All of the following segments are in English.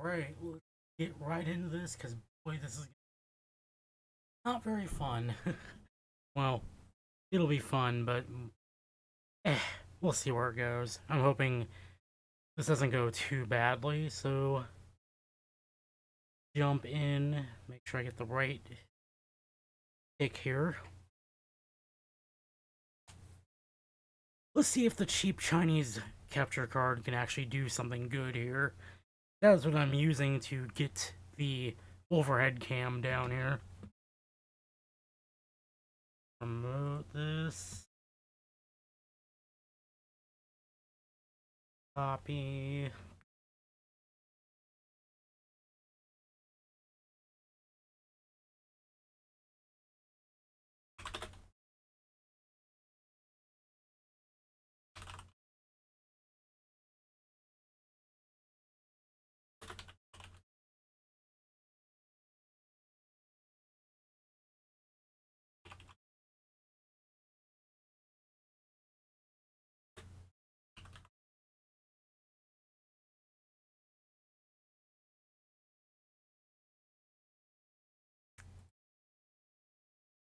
Alright, let's get right into this, because boy, this is not very fun. Well, it'll be fun, but we'll see where it goes. I'm hoping this doesn't go too badly, so jump in, make sure I get the right pick here. Let's see if the cheap Chinese capture card can actually do something good here. That's what I'm using to get the overhead cam down here. Promote this. Copy.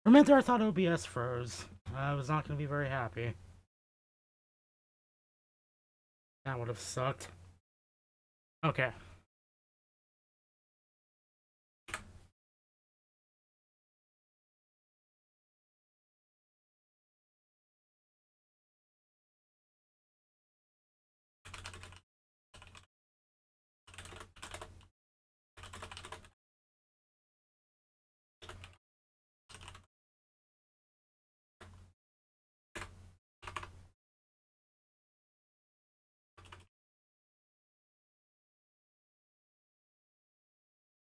For a minute there, I thought OBS froze. I was not going to be very happy. That would have sucked. Okay.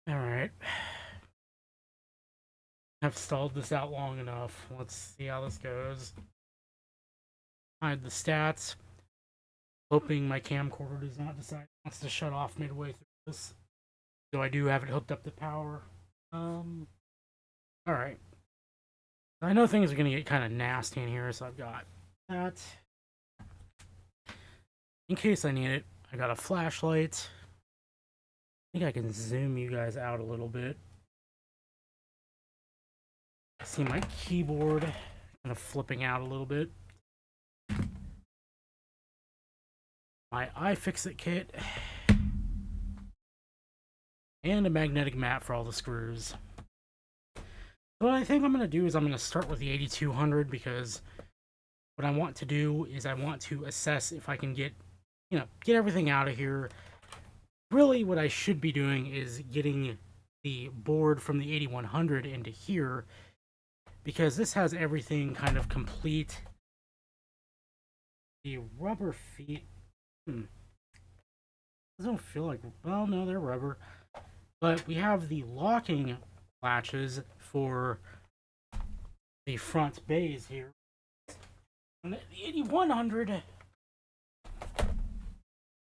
Alright. I've stalled this out long enough. Let's see how this goes. Hide the stats. Hoping my camcorder does not decide it wants to shut off midway through this. So I do have it hooked up to power. Alright. I know things are going to get kind of nasty in here, so I've got that. In case I need it, I got a flashlight. I think I can zoom you guys out a little bit. I see my keyboard kind of flipping out a little bit. My iFixit kit. And a magnetic mat for all the screws. What I think I'm going to do is I'm going to start with the 8200 because what I want to do is I want to assess if I can get everything out of here. Really, what I should be doing is getting the board from the 8100 into here because this has everything kind of complete. The rubber feet, doesn't feel like, well, no, they're rubber. But we have the locking latches for the front bays here. And the 8100,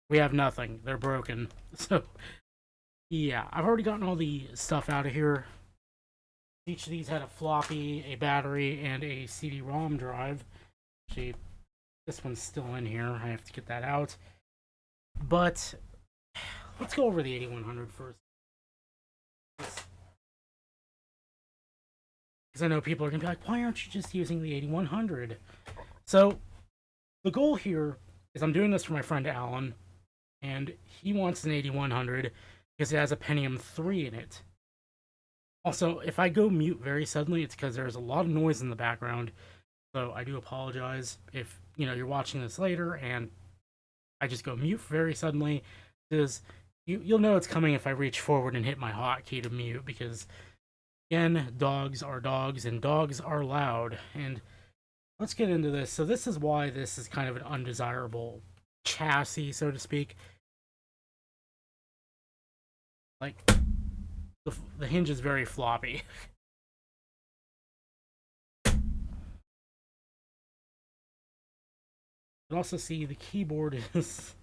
we have nothing. They're broken. So, yeah, I've already gotten all the stuff out of here. Each of these had a floppy, a battery, and a CD-ROM drive. Actually, this one's still in here. I have to get that out. But let's go over the 8100 first. Because I know people are going to be like, why aren't you just using the 8100? So, the goal here is I'm doing this for my friend Alan, and he wants an 8100 because it has a Pentium 3 in it. Also, if I go mute very suddenly, it's because there's a lot of noise in the background. So I do apologize if you're watching this later and I just go mute very suddenly. Because you'll know it's coming if I reach forward and hit my hotkey to mute. Because again, dogs are dogs and dogs are loud. And let's get into this. So this is why this is kind of an undesirable chassis, so to speak. Like, the hinge is very floppy. But also see the keyboard is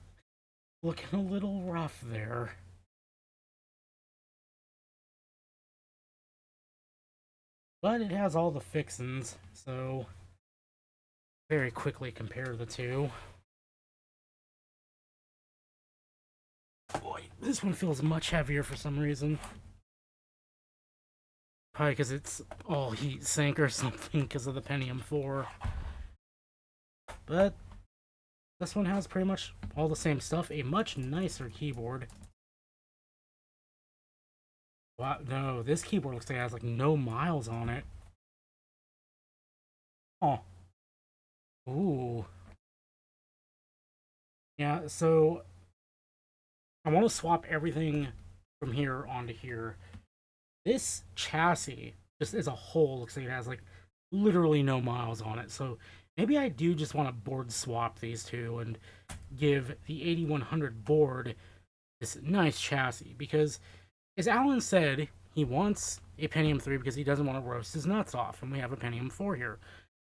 looking a little rough there. But it has all the fixins, so very quickly compare the two. Boy. This one feels much heavier for some reason. Probably because it's all heat sink or something because of the Pentium 4. But this one has pretty much all the same stuff. A much nicer keyboard. Wow, no, this keyboard looks like it has like no miles on it. Oh. Ooh. Yeah, so I want to swap everything from here onto here. This chassis, just as a whole, looks like it has like literally no miles on it. So maybe I do just want to board swap these two and give the 8100 board this nice chassis. Because, as Alan said, he wants a Pentium 3 because he doesn't want to roast his nuts off. And we have a Pentium 4 here.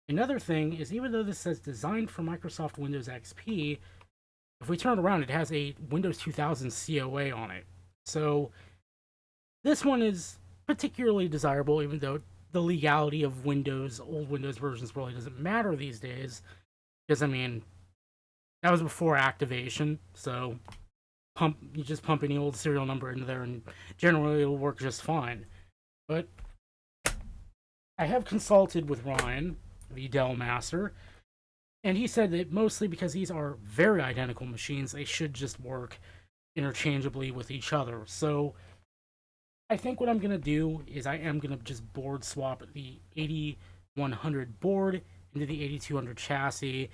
Another thing is, even though this says designed for Microsoft Windows XP, if we turn it around, it has a Windows 2000 COA on it. So this one is particularly desirable, even though the legality of Windows, old Windows versions, really doesn't matter these days. Because, I mean, that was before activation, so you just pump any old serial number into there, and generally it'll work just fine. But I have consulted with Ryan, the Dell master, and he said that mostly because these are very identical machines, they should just work interchangeably with each other. So I think what I'm going to do is I am going to just board swap the 8100 board into the 8200 chassis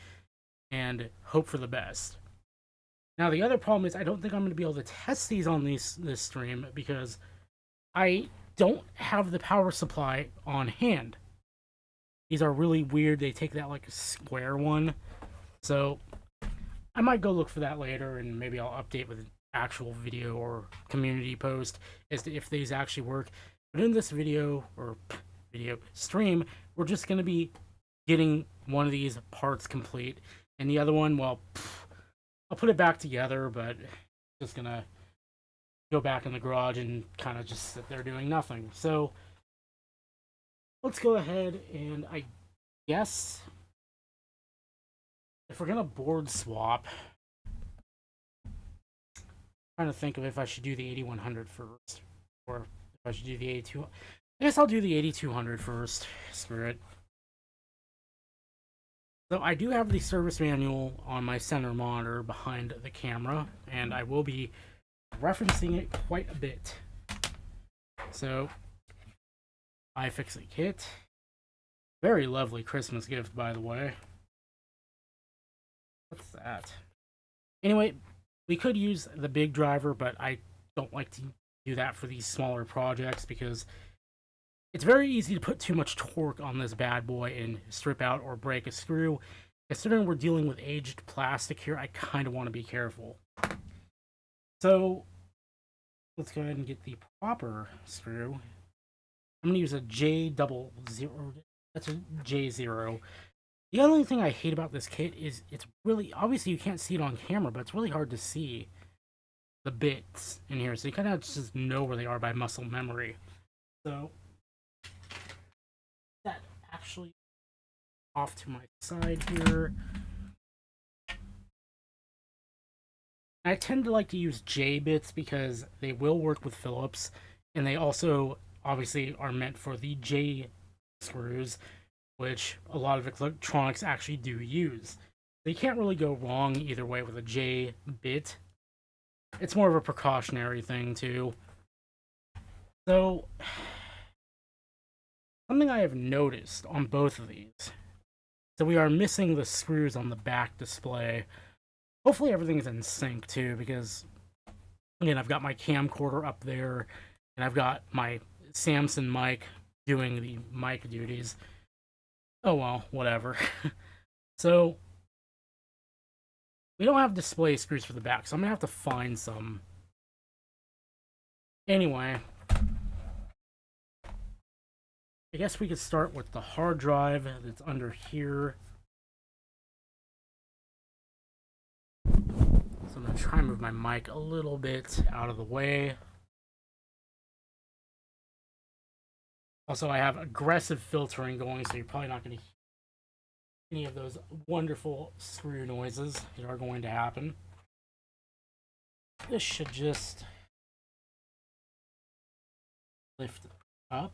and hope for the best. Now, the other problem is I don't think I'm going to be able to test these on this stream because I don't have the power supply on hand. These are really weird. They take that like square one. So I might go look for that later, and maybe I'll update with an actual video or community post as to if these actually work. But in this video stream, we're just going to be getting one of these parts complete. And the other one, well, I'll put it back together, but just going to go back in the garage and kind of just sit there doing nothing. So let's go ahead and I guess if we're gonna board swap, I'm trying to think of if I should do the 8100 first or if I should do the 82. I guess I'll do the 8200 first. Screw it. So I do have the service manual on my center monitor behind the camera, and I will be referencing it quite a bit. So iFixit kit. Very lovely Christmas gift, by the way. What's that? Anyway, we could use the big driver, but I don't like to do that for these smaller projects because it's very easy to put too much torque on this bad boy and strip out or break a screw. Considering we're dealing with aged plastic here, I kind of want to be careful. So let's go ahead and get the proper screw. I'm going to use a J00. That's a J0. The only thing I hate about this kit is it's really, obviously you can't see it on camera, but it's really hard to see the bits in here. So you kind of just know where they are by muscle memory. So that actually off to my side here. I tend to like to use J bits because they will work with Phillips, and they also obviously are meant for the J screws, which a lot of electronics actually do use. So you can't really go wrong either way with a J bit. It's more of a precautionary thing too. So something I have noticed on both of these, so we are missing the screws on the back display. Hopefully everything's in sync too, because again, I've got my camcorder up there and I've got my Samsung mic doing the mic duties. Oh well, whatever. So we don't have display screws for the back, so I'm gonna have to find some. Anyway, I guess we could start with the hard drive that's under here. So I'm gonna try and move my mic a little bit out of the way. Also, I have aggressive filtering going, so you're probably not going to hear any of those wonderful screw noises that are going to happen. This should just lift up.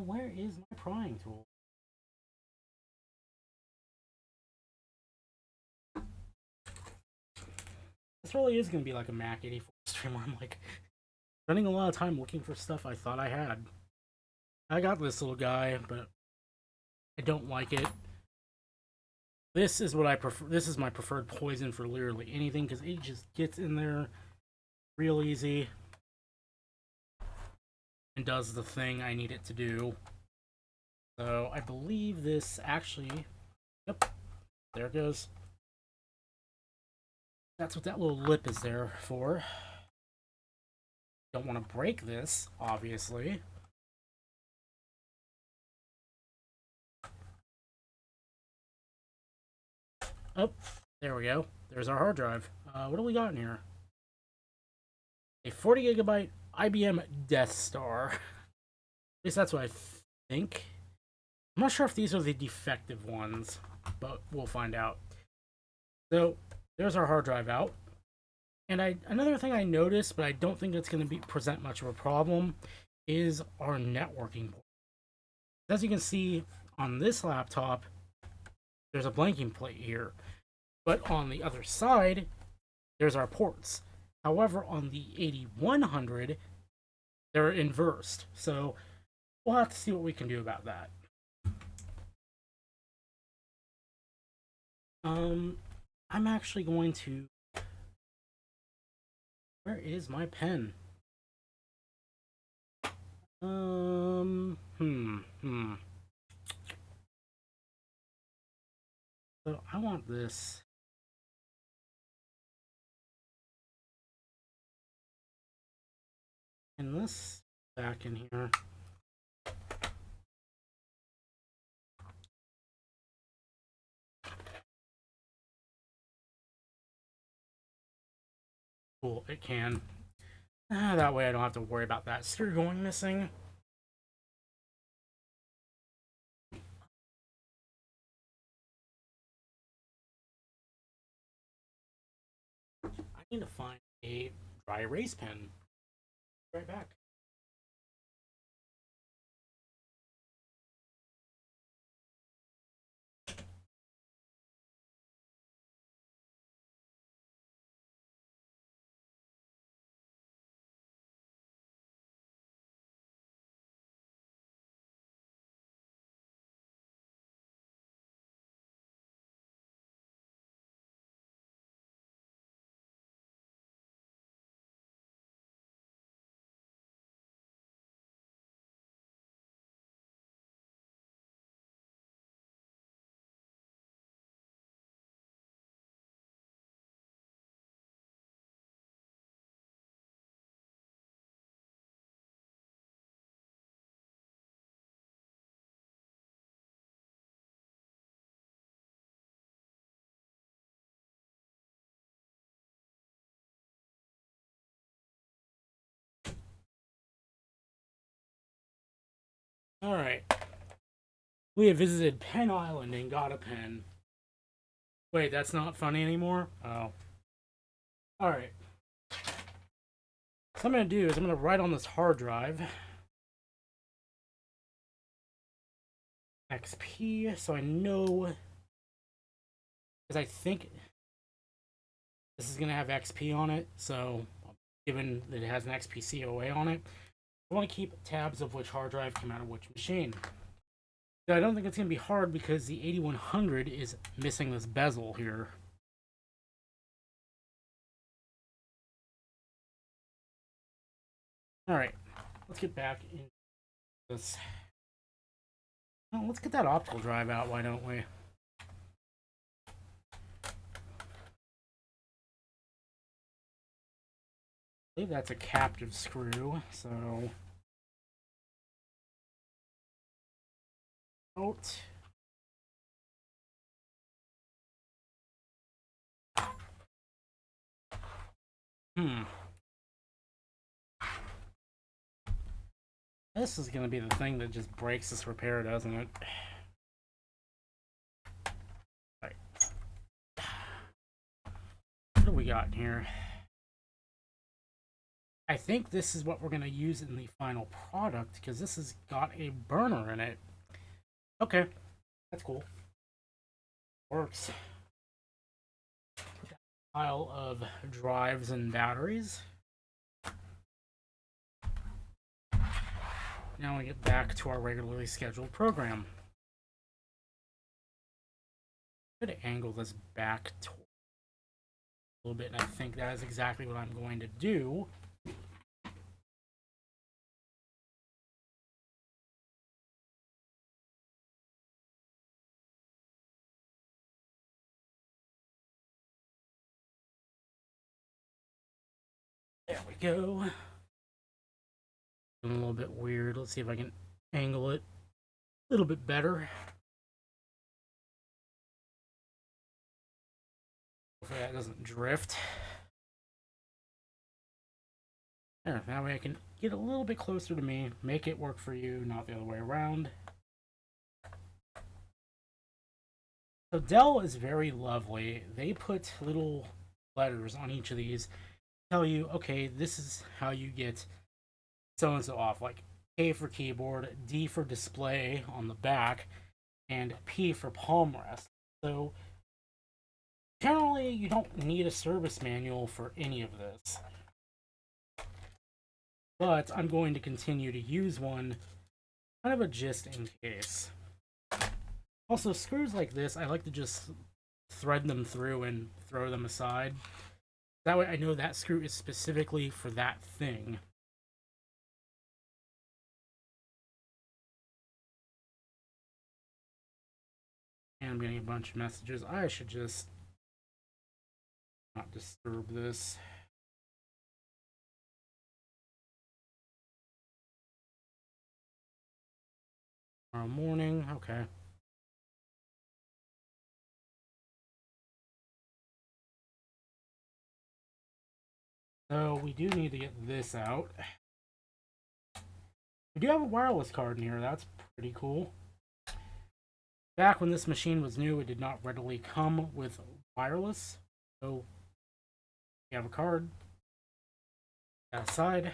Where is my prying tool? This really is going to be like a Mac 84 stream where I'm like spending a lot of time looking for stuff I thought I had. I got this little guy, but I don't like it. This is what I prefer. This is my preferred poison for literally anything because it just gets in there real easy and does the thing I need it to do. So I believe this actually, yep, there it goes. That's what that little lip is there for. Don't want to break this, obviously. Oh, there we go. There's our hard drive. What do we got in here? A 40 gigabyte IBM Death Star. At least that's what I think. I'm not sure if these are the defective ones, but we'll find out. So there's our hard drive out. And another thing I noticed, but I don't think it's going to present much of a problem, is our networking port. As you can see on this laptop, there's a blanking plate here. But on the other side, there's our ports. However, on the 8100, they're inversed. So we'll have to see what we can do about that. I'm actually going to... Where is my pen? So I want this. And this back in here. Cool, it can. That way I don't have to worry about that screw going missing. I need to find a dry erase pen. Right back. Alright. We have visited Pen Island and got a pen. Wait, that's not funny anymore? Oh. Alright. So what I'm going to do is I'm going to write on this hard drive XP so I know, because I think this is going to have XP on it, so given that it has an XP COA on it, I want to keep tabs of which hard drive came out of which machine. I don't think it's going to be hard because the 8100 is missing this bezel here. Alright, let's get back into this. Well, let's get that optical drive out, why don't we? I believe that's a captive screw, so... out. This is going to be the thing that just breaks this repair, doesn't it? Right. we got in here? I think this is what we're going to use in the final product, because this has got a burner in it. Okay, that's cool. Works. Put that pile of drives and batteries. Now we get back to our regularly scheduled program. I'm going to angle this back a little bit, and I think that is exactly what I'm going to do. There we go. A little bit weird. Let's see if I can angle it a little bit better. Hopefully that doesn't drift. There, that way I can get a little bit closer to me, make it work for you, not the other way around. So Dell is very lovely. They put little letters on each of these, tell you, okay, this is how you get so-and-so off, like K for keyboard, D for display on the back, and P for palm rest. So generally, you don't need a service manual for any of this. But I'm going to continue to use one, kind of a just in case. Also, screws like this, I like to just thread them through and throw them aside. That way I know that screw is specifically for that thing. And I'm getting a bunch of messages. I should just not disturb this. Tomorrow morning, okay. So we do need to get this out. We do have a wireless card in here. That's pretty cool. Back when this machine was new, it did not readily come with wireless. So we have a card. That aside.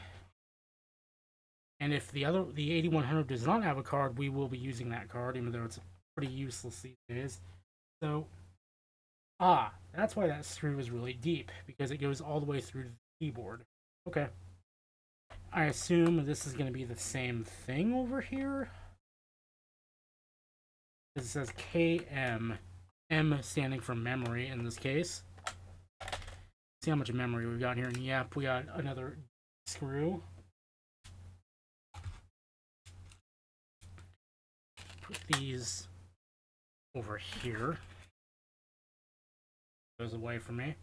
And if the 8100 does not have a card, we will be using that card, even though it's pretty useless these days. So, that's why that screw is really deep, because it goes all the way through the keyboard. Okay. I assume this is going to be the same thing over here. It says KM, M standing for memory in this case. See how much memory we've got here, and yep, we got another screw. Put these over here. Goes away from me.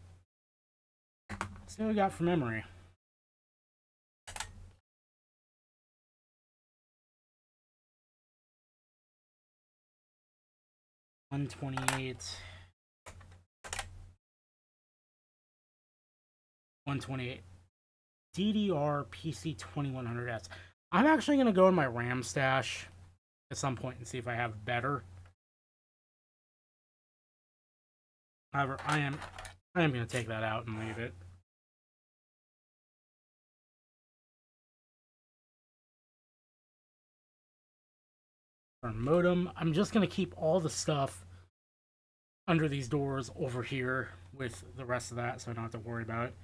Let's see what we got for memory. $128. $128. DDR PC 2100S. I'm actually going to go in my RAM stash at some point and see if I have better. However, I am going to take that out and leave it. Our modem, I'm just going to keep all the stuff under these doors over here with the rest of that, so I don't have to worry about it.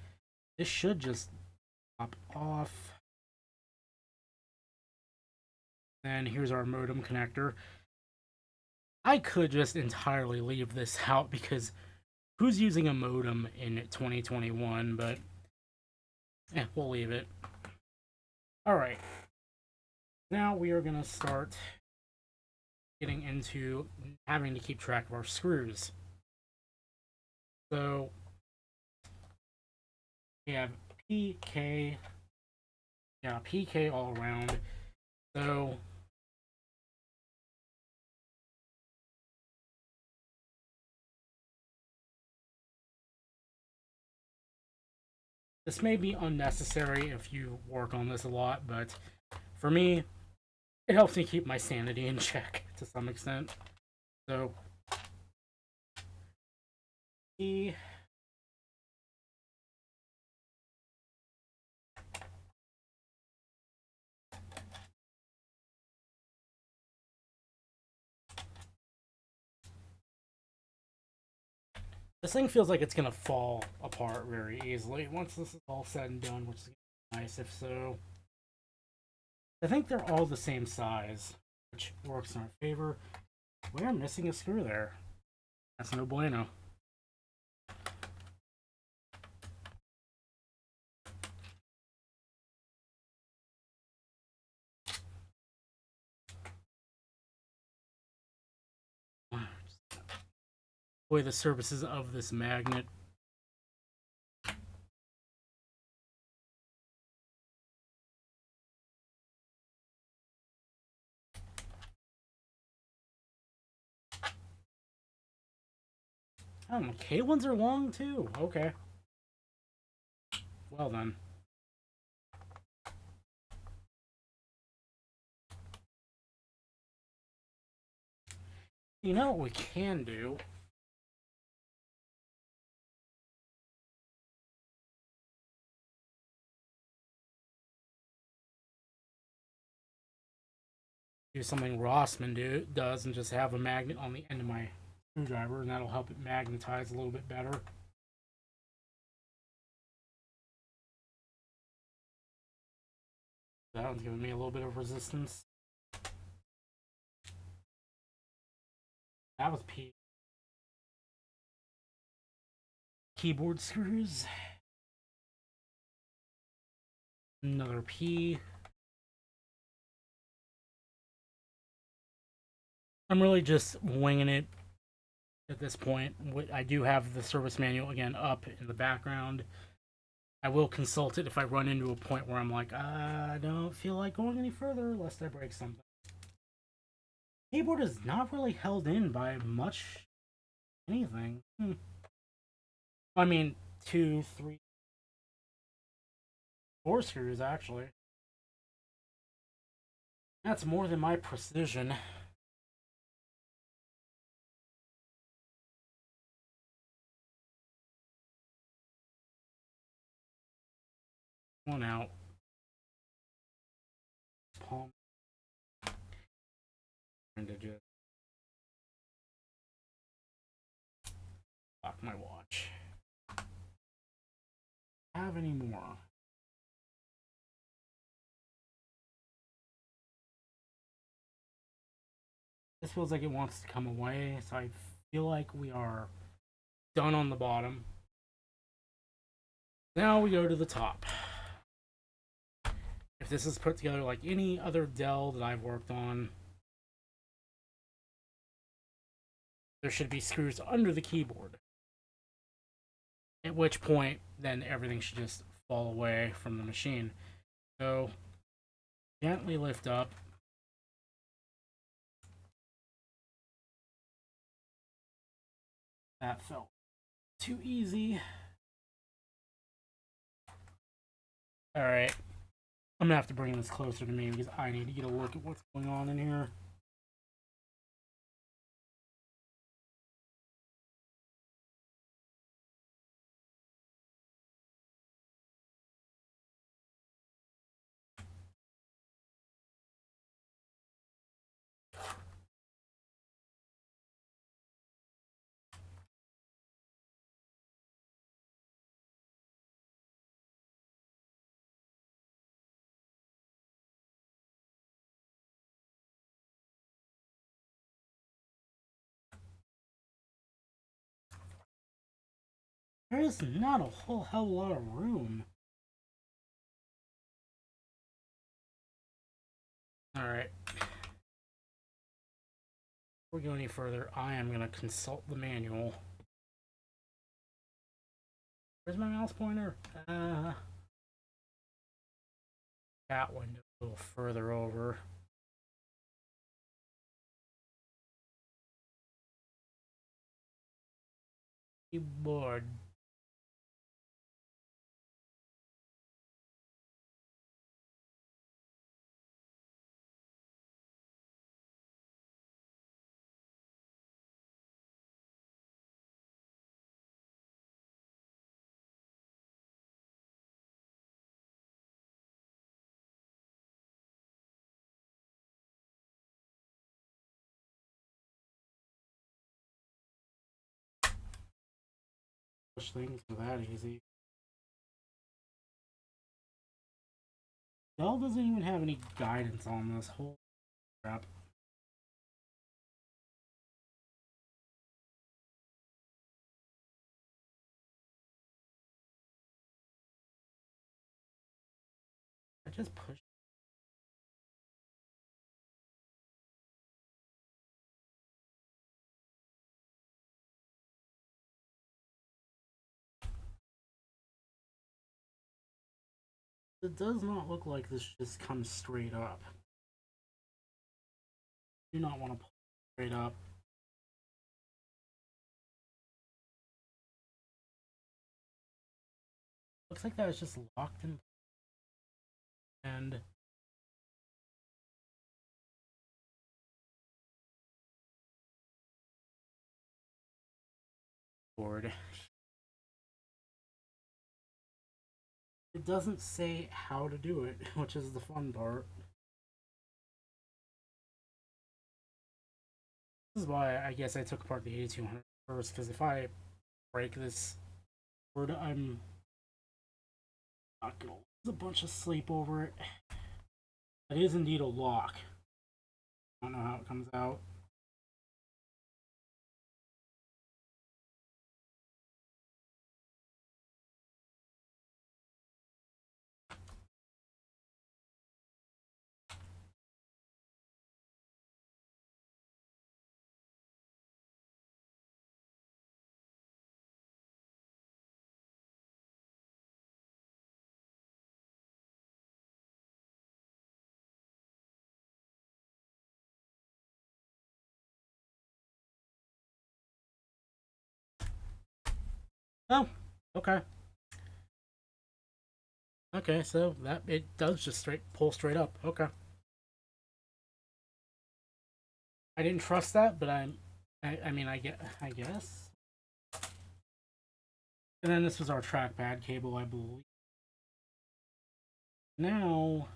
This should just pop off. And here's our modem connector. I could just entirely leave this out, because who's using a modem in 2021? But we'll leave it. Alright. Now we are going to start getting into having to keep track of our screws. So we have PK. Yeah, PK all around. So this may be unnecessary if you work on this a lot, but for me, it helps me keep my sanity in check to some extent. So, This thing feels like it's gonna fall apart very easily once this is all said and done, which is nice if so. I think they're all the same size, which works in our favor. We're missing a screw there. That's no bueno. Boy, the surfaces of this magnet. Oh, the K ones are long too. Okay. Well then. You know what we can do? Do something Rossman does and just have a magnet on the end of my screwdriver, and that'll help it magnetize a little bit better. That one's giving me a little bit of resistance. That was P. Keyboard screws. Another P. I'm really just winging it at this point. I do have the service manual again up in the background. I will consult it if I run into a point where I'm like, I don't feel like going any further lest I break something. Keyboard is not really held in by much anything. I mean, 2, 3, 4 screws actually. That's more than my precision. One out. Palm. Trying to just lock my watch. Have any more? This feels like it wants to come away, so I feel like we are done on the bottom. Now we go to the top. If this is put together like any other Dell that I've worked on, there should be screws under the keyboard. At which point, then everything should just fall away from the machine. So, gently lift up. That felt too easy. Alright. I'm gonna have to bring this closer to me because I need to get a look at what's going on in here. There is not a whole hell of a lot of room. Alright. Before we go any further, I am going to consult the manual. Where's my mouse pointer? That window a little further over. Keyboard. push things are that easy. Dell doesn't even have any guidance on this whole crap. I just push. It does not look like this just comes straight up. Do not want to pull straight up. Looks like that was just locked in. And board. It doesn't say how to do it, which is the fun part. This is why I guess I took apart the 8200 first, because if I break this board, I'm not gonna lose a bunch of sleep over it. It is indeed a lock. I don't know how it comes out. Oh, okay. Okay, so that it does just pull straight up. Okay. I didn't trust that, but I mean, I guess. And then this was our trackpad cable, I believe. Now,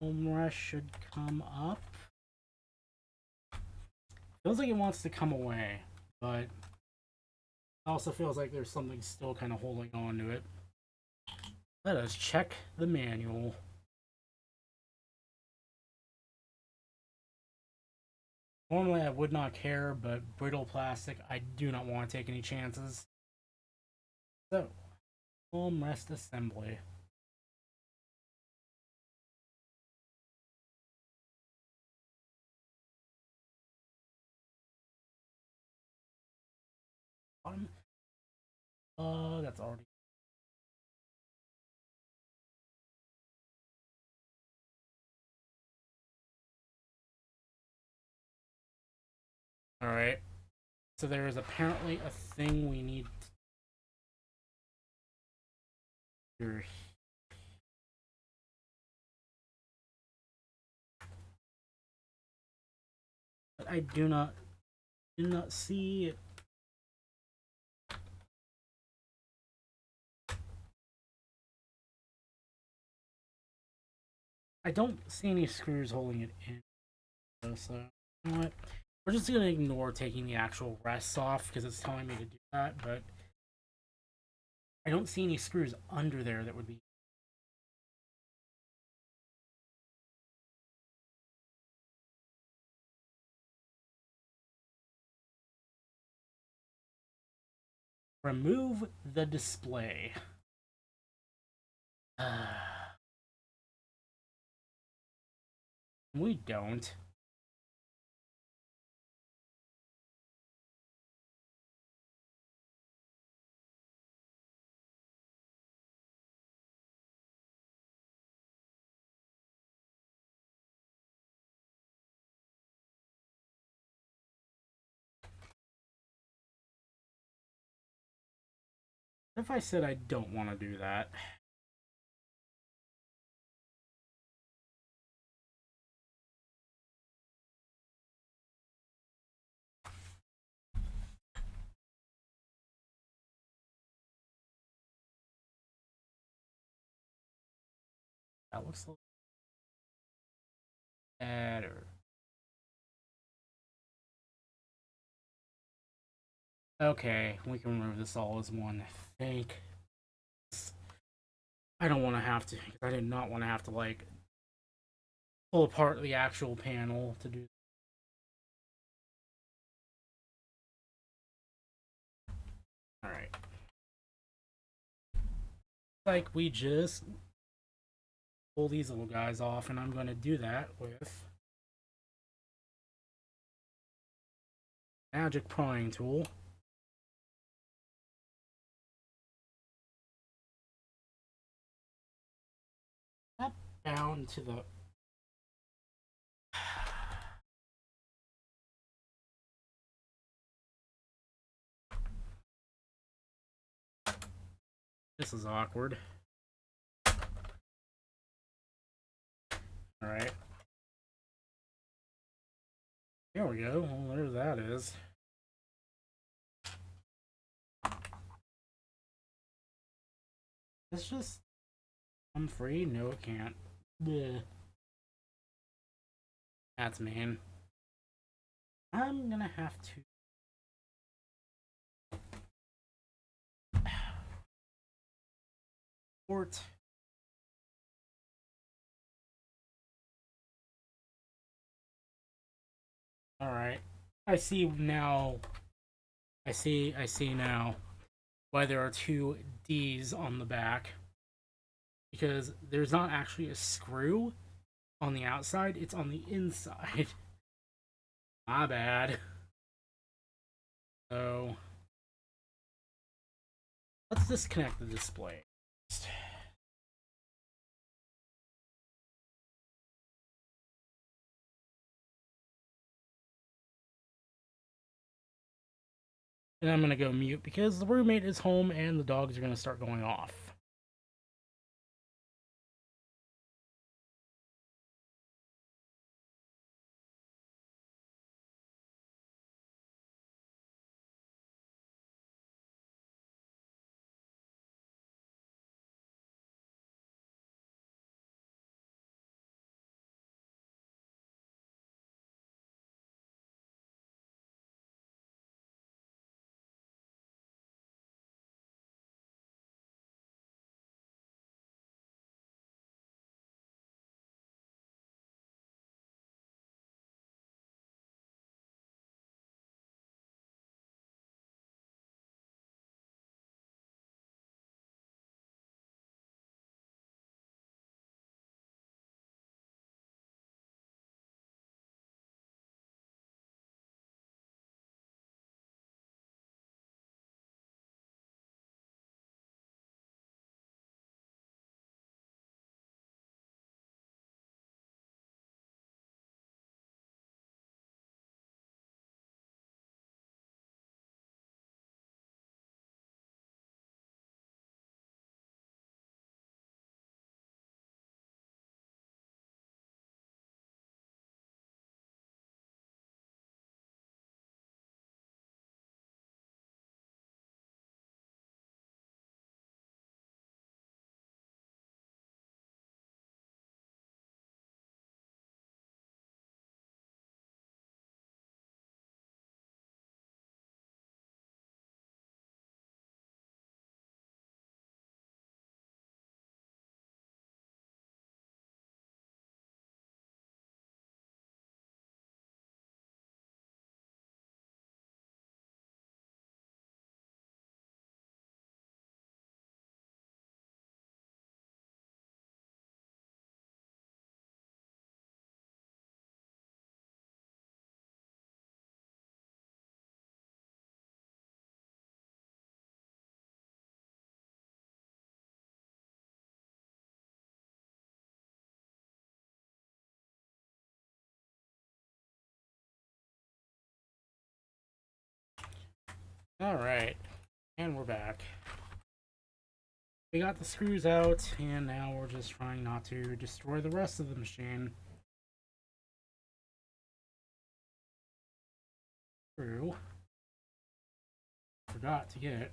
home rush should come up. Feels like it wants to come away, but also feels like there's something still kind of holding on to it. Let us check the manual. Normally I would not care, but brittle plastic, I do not want to take any chances. So, home rest assembly. That's already. Alright. So there is apparently a thing we need here. But I do not see it. I don't see any screws holding it in. So, you know what? We're just gonna ignore taking the actual rests off because it's telling me to do that, but I don't see any screws under there that would be. Remove the display. We don't. What if I said I don't want to do that? That looks a little better. Okay, we can remove this all as one. I think. I don't want to have to. I did not want to have to, like, pull apart the actual panel to do. Alright. Like, we just pull these little guys off, and I'm going to do that with magic prying tool. That down to the this is awkward. Alright. There we go. Well, there that is. It's just... I'm free? No, it can't. Bleh. That's mean. I'm gonna have to... Port. Alright. I see now. I see now why there are two D's on the back. Because there's not actually a screw on the outside, it's on the inside. My bad. So let's disconnect the display. And I'm gonna go mute because the roommate is home and the dogs are gonna start going off. Alright. And we're back. We got the screws out, and now we're just trying not to destroy the rest of the machine. Screw. Forgot to get it.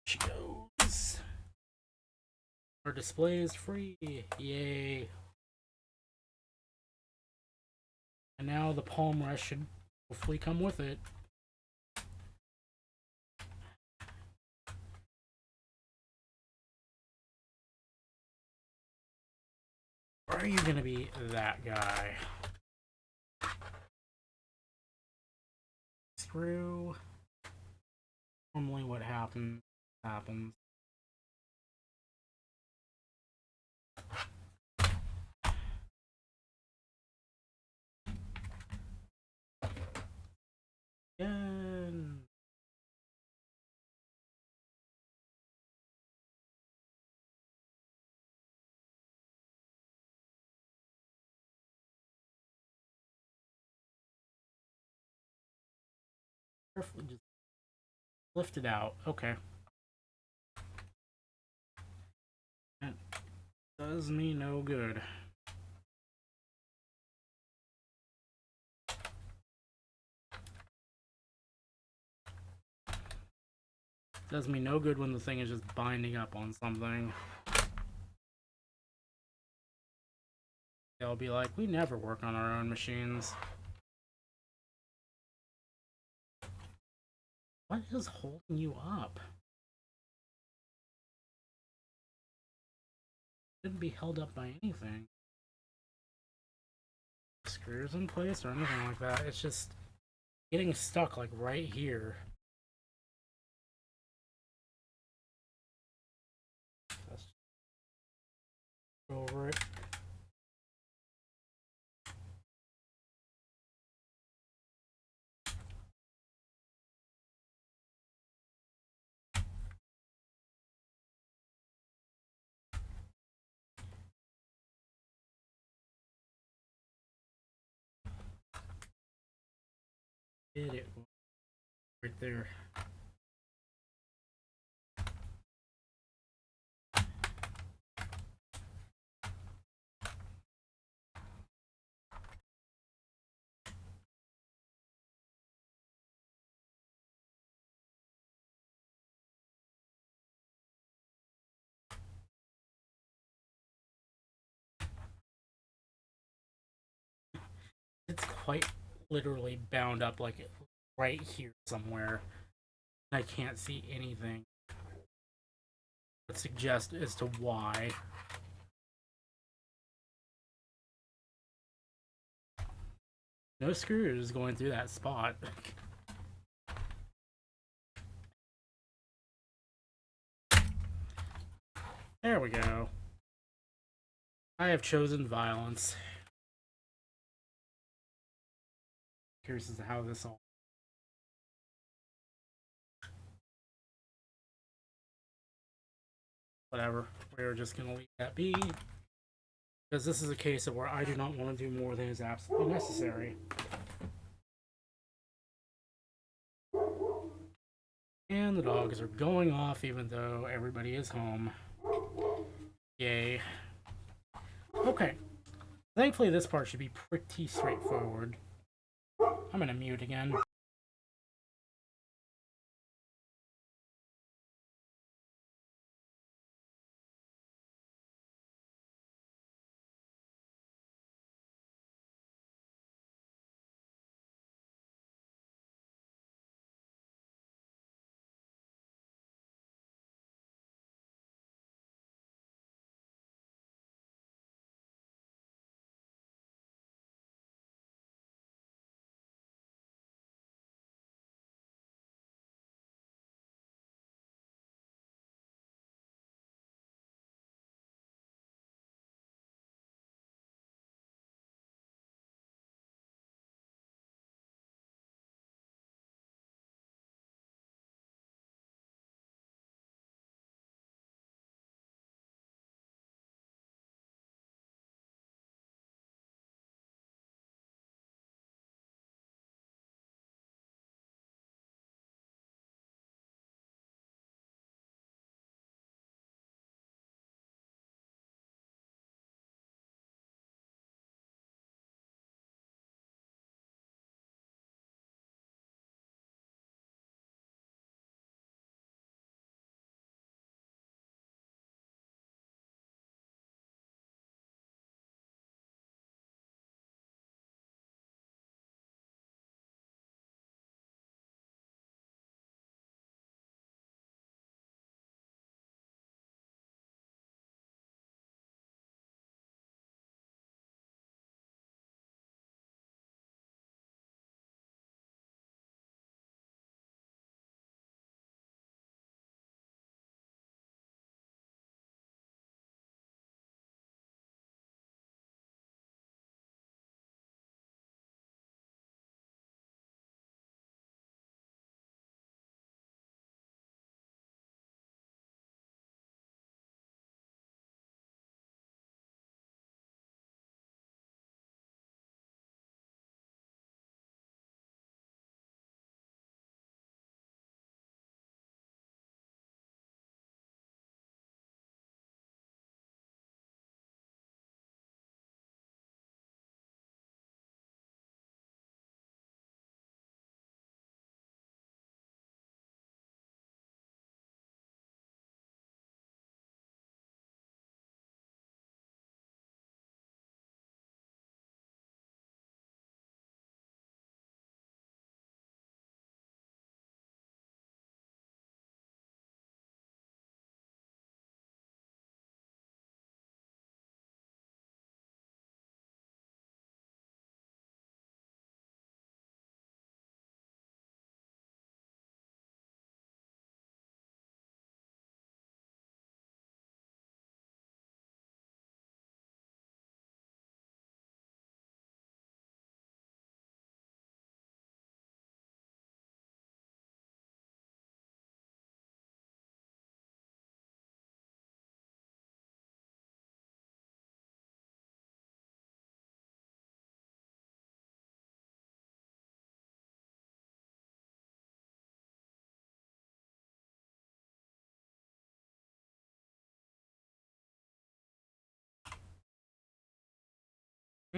She goes. Our display is free. Yay. And now the palm rest should hopefully come with it. Or are you gonna be that guy? Screw. Normally what happens. Again. Carefully just lift it out. Okay. That does me no good. Does me no good when the thing is just binding up on something. They'll be like, we never work on our own machines. What is holding you up? Shouldn't be held up by anything. Screws in place or anything like that. It's just getting stuck like right here. Let's go over it. Get it right there. It's quite literally bound up like right here somewhere. I can't see anything that suggests as to why. No screws going through that spot. There we go. I have chosen violence. Curious as to how this all. Whatever. We're just gonna leave that be. Because this is a case of where I do not want to do more than is absolutely necessary. And the dogs are going off even though everybody is home. Yay. Okay. Thankfully this part should be pretty straightforward. I'm gonna mute again.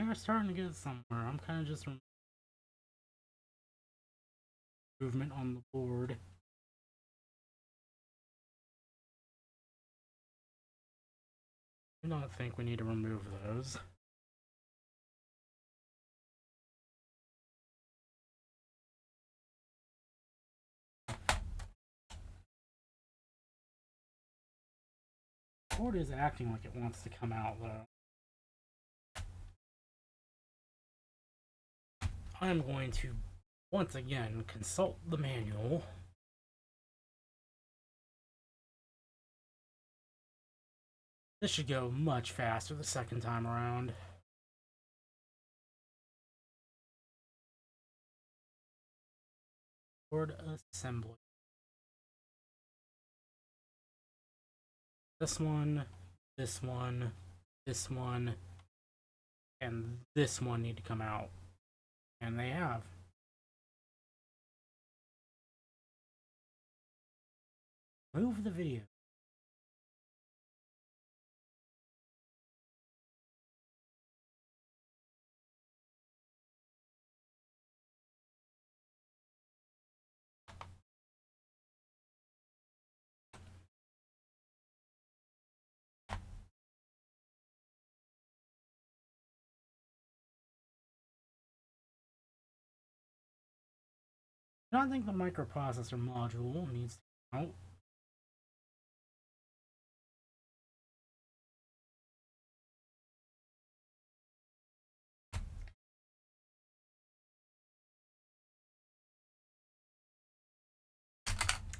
we're starting to get somewhere. I'm kind of just movement on the board. I do not think we need to remove those. The board is acting like it wants to come out, though. I'm going to once again consult the manual. This should go much faster the second time around. Board assembly. This one, this one, this one, and this one need to come out. And they have. Move the video. I don't think the microprocessor module needs to come out.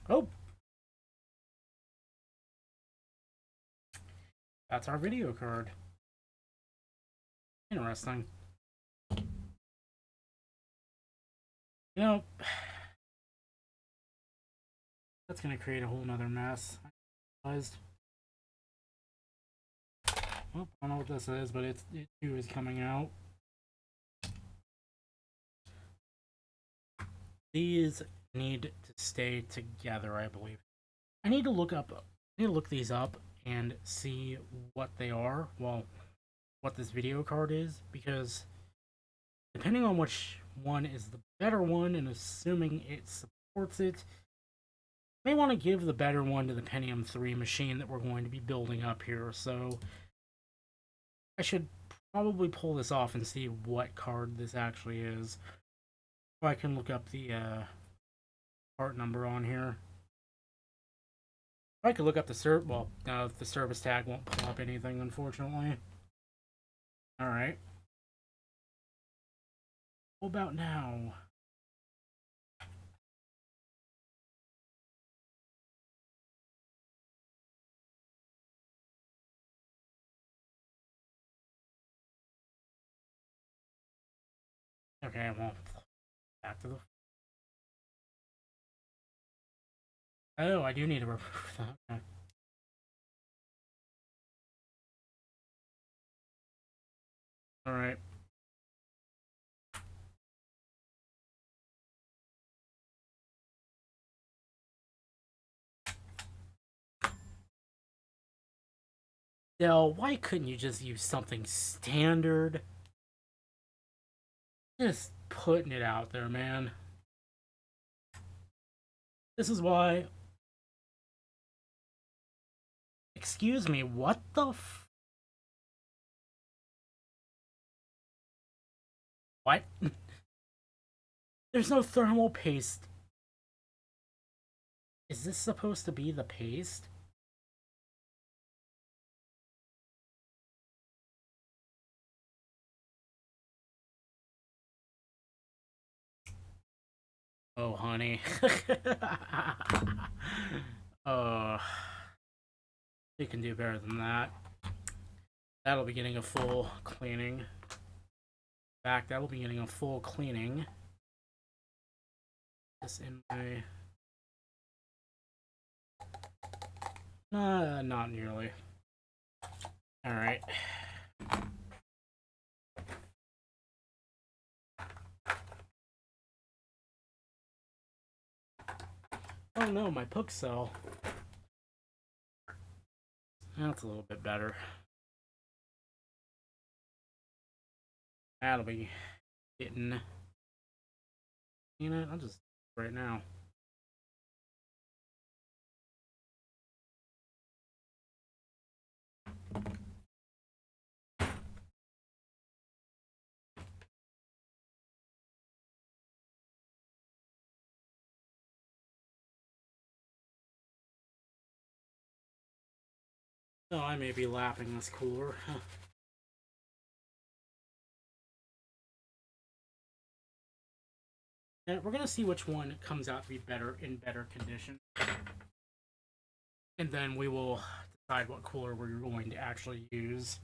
Oh! That's our video card. Interesting. You know, that's gonna create a whole nother mess. I realized. Well, I don't know what this is, but it too is coming out. These need to stay together, I believe. I need to look these up and see what they are. Well, what this video card is, because depending on which one is the better one, and assuming it supports it, I may want to give the better one to the Pentium 3 machine that we're going to be building up here. So I should probably pull this off and see what card this actually is. If I can look up the part number on here. I could look up the well, no, the service tag won't pull up anything, unfortunately. Alright. What about now? Okay, well, back to the... Oh, I do need to remove that. Okay. Alright. Dell, why couldn't you just use something standard? Just putting it out there, man. This is why... Excuse me, what the What? There's no thermal paste. Is this supposed to be the paste? Oh, honey. You can do better than that. That'll be getting a full cleaning. In fact, that'll be getting a full cleaning. This in my... not nearly. Alright. Oh no, my Puck cell. That's a little bit better. That'll be hitting. You know, I'll just right now. Oh, I may be lapping this cooler. And we're gonna see which one comes out to be better in better condition, and then we will decide what cooler we're going to actually use.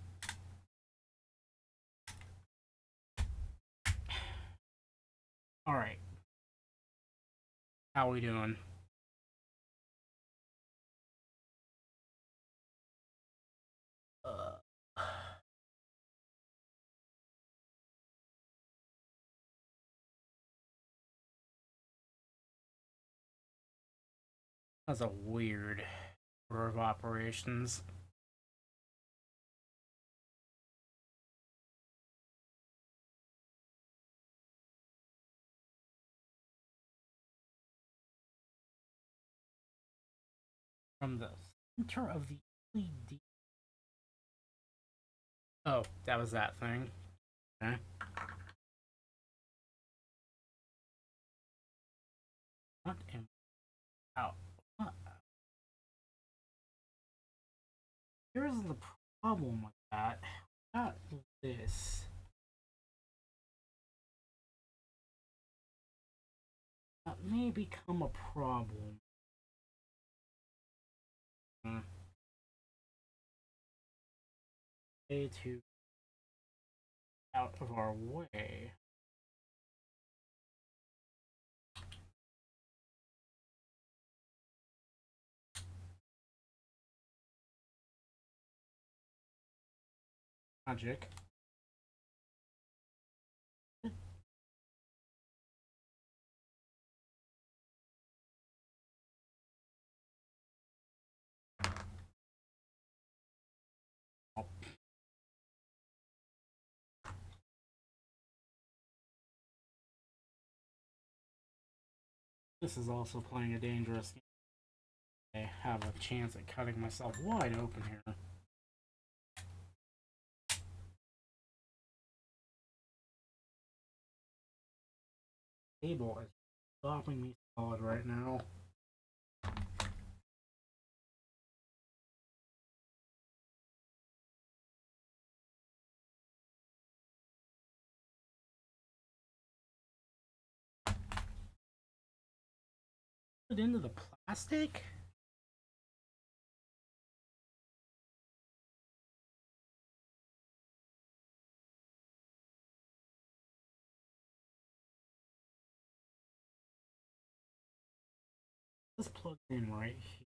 All right, how are we doing? Uh, that's a weird order of operations. From the center of the LED. Oh, that was that thing. Okay. What am out? What? Here's the problem with that. Not this. That may become a problem. Way to out of our way. Magic. Oh. This is also playing a dangerous game. I have a chance at cutting myself wide open here. Table is stopping me solid right now. Put it into the plastic? This plugs in right here.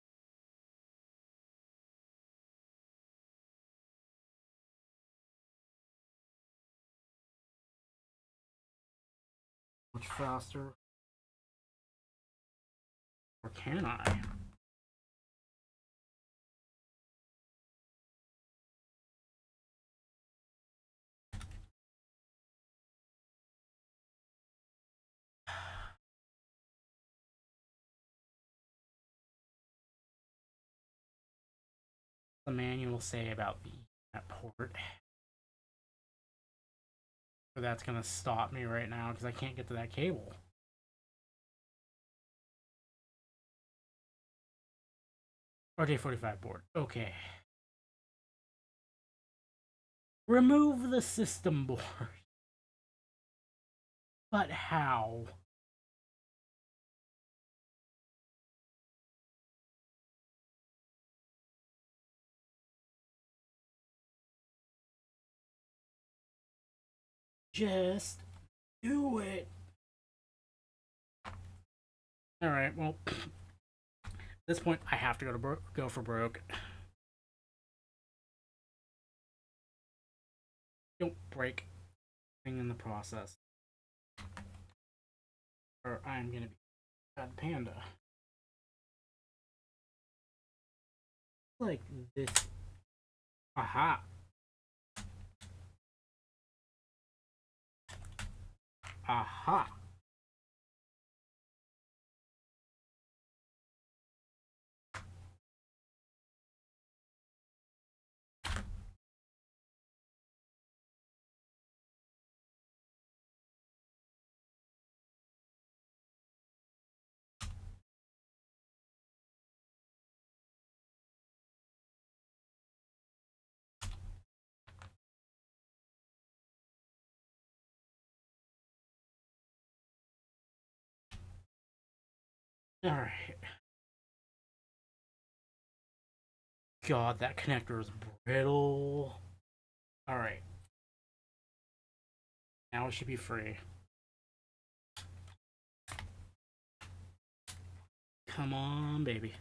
Much faster. Or can I? The manual say about the Ethernet port. So that's gonna stop me right now because I can't get to that cable. RJ45 board. Okay. Remove the system board. But how? Just do it. All right. Well, at this point, I have to go for broke. Don't break anything in the process, or I'm gonna be bad panda. Like this. Aha. Aha! Alright. God, that connector is brittle. Alright. Now it should be free. Come on, baby.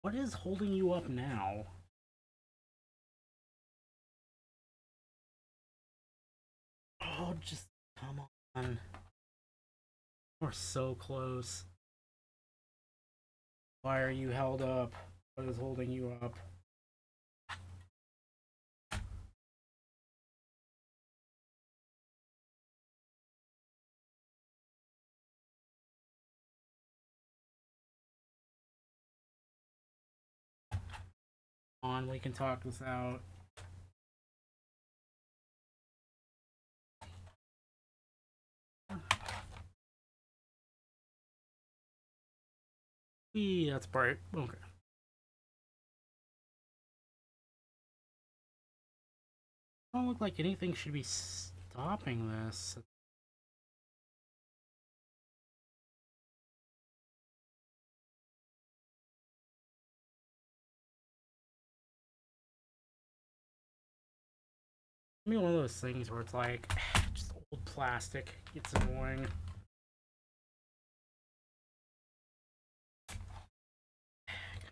What is holding you up now? Oh, just come on. We're so close. Why are you held up? What is holding you up? On, we can talk this out. That's bright. Okay. Don't look like anything should be stopping this. Maybe one of those things where it's like just old plastic gets annoying.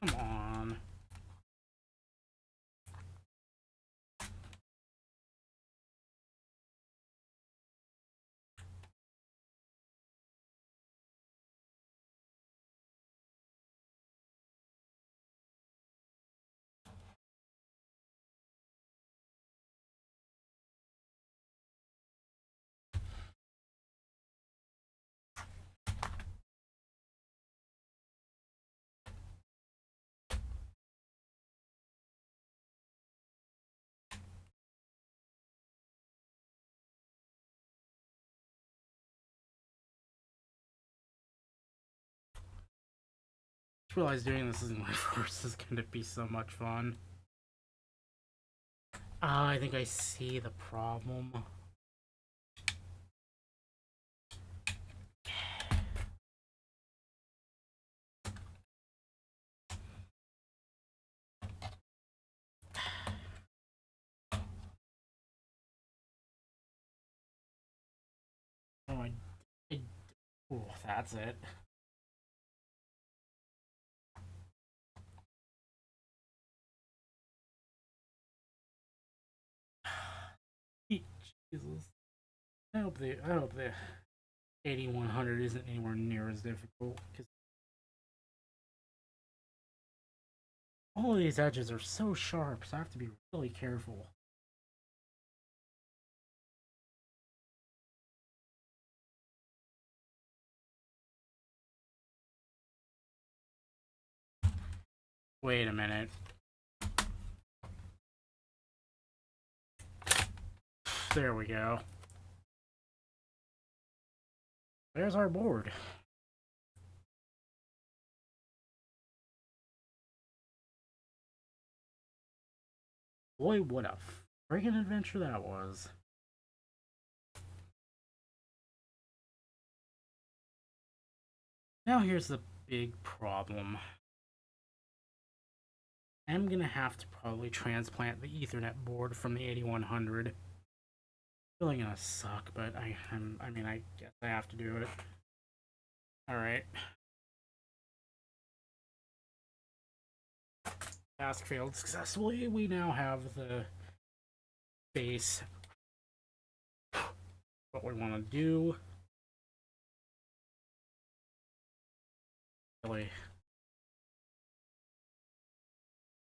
Come on. Just realized doing this in reverse is going to be so much fun. I think I see the problem. Oh, oh, that's it. Jesus. I hope the 8100 isn't anywhere near as difficult, because all of these edges are so sharp, so I have to be really careful. Wait a minute. There we go. There's our board. Boy, what a friggin' adventure that was. Now here's the big problem. I'm gonna have to probably transplant the Ethernet board from the 8100. Really gonna suck, but I mean, I guess I have to do it. Alright. Task failed successfully. We now have the base. What we want to do. Really,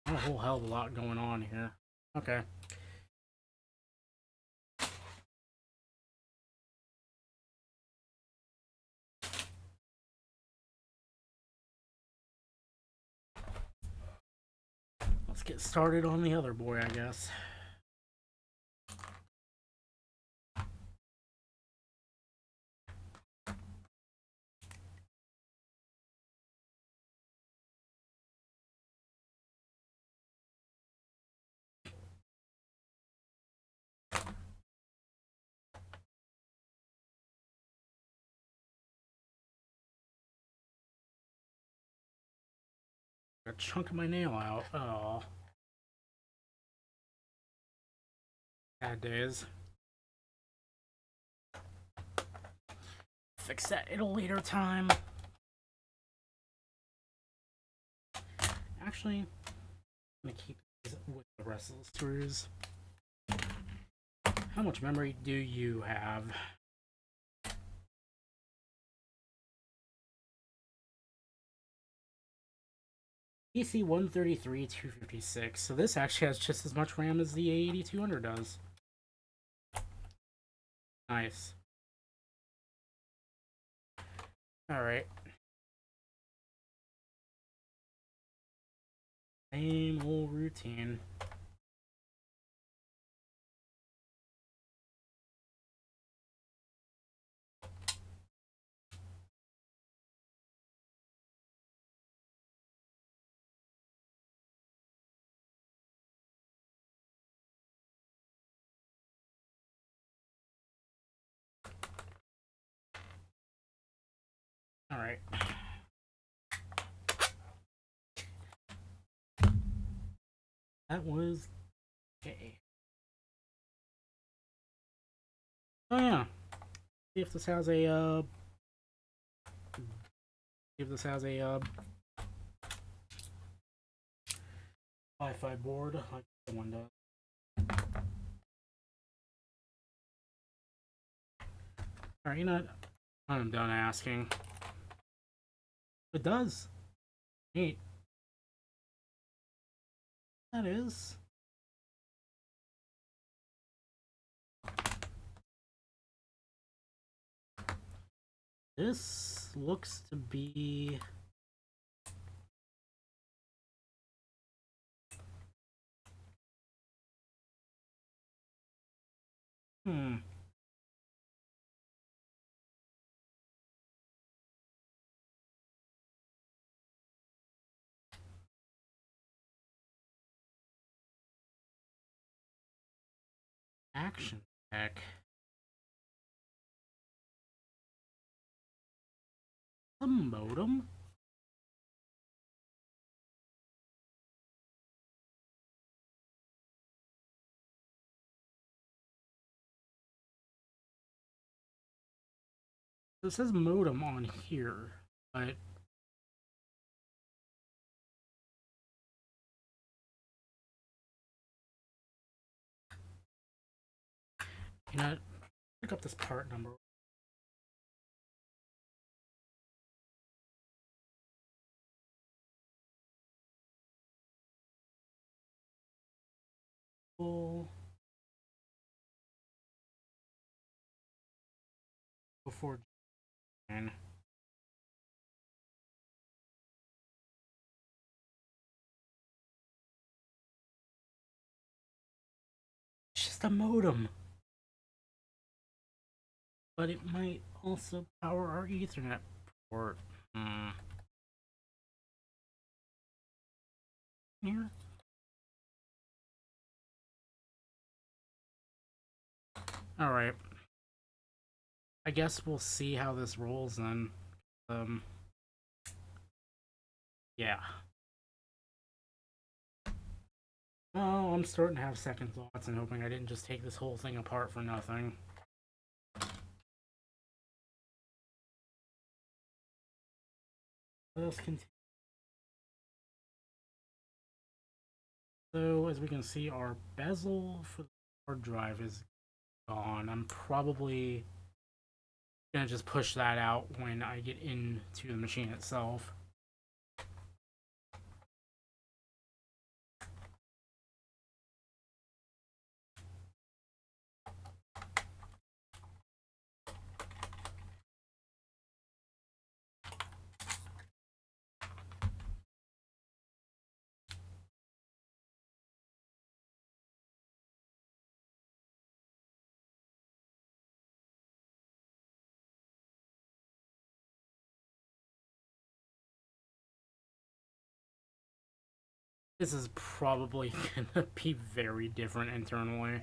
not a whole hell of a lot going on here. Okay. Let's get started on the other boy, I guess. Got a chunk of my nail out. Oh. Bad days. Fix that at a later time. Actually, I'm gonna keep these with the rest of the screws. How much memory do you have? PC 133, 256. So this actually has just as much RAM as the A8200 does. Nice. Alright. Same old routine. Alright. That was okay. Oh yeah. See if this has a Wi-Fi board like the one does. Alright, you know what? I'm done asking. It does. Neat. That is. This looks to be... Action pack. A modem? It says modem on here, but you know, pick up this part number. Before Jan. It's just a modem. But it might also power our Ethernet port. Here. Alright. I guess we'll see how this rolls then. Yeah. Oh, I'm starting to have second thoughts and hoping I didn't just take this whole thing apart for nothing. Let us continue. So, as we can see, our bezel for the hard drive is gone. I'm probably gonna just push that out when I get into the machine itself. This is probably gonna be very different internally.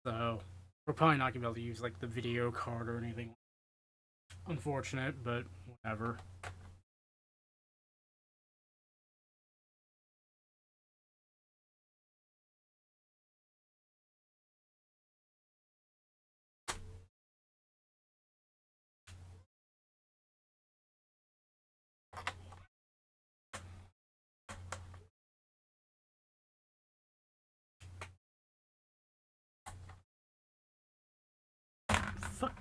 So, we're probably not gonna be able to use like the video card or anything. Unfortunate, but whatever. Fuck.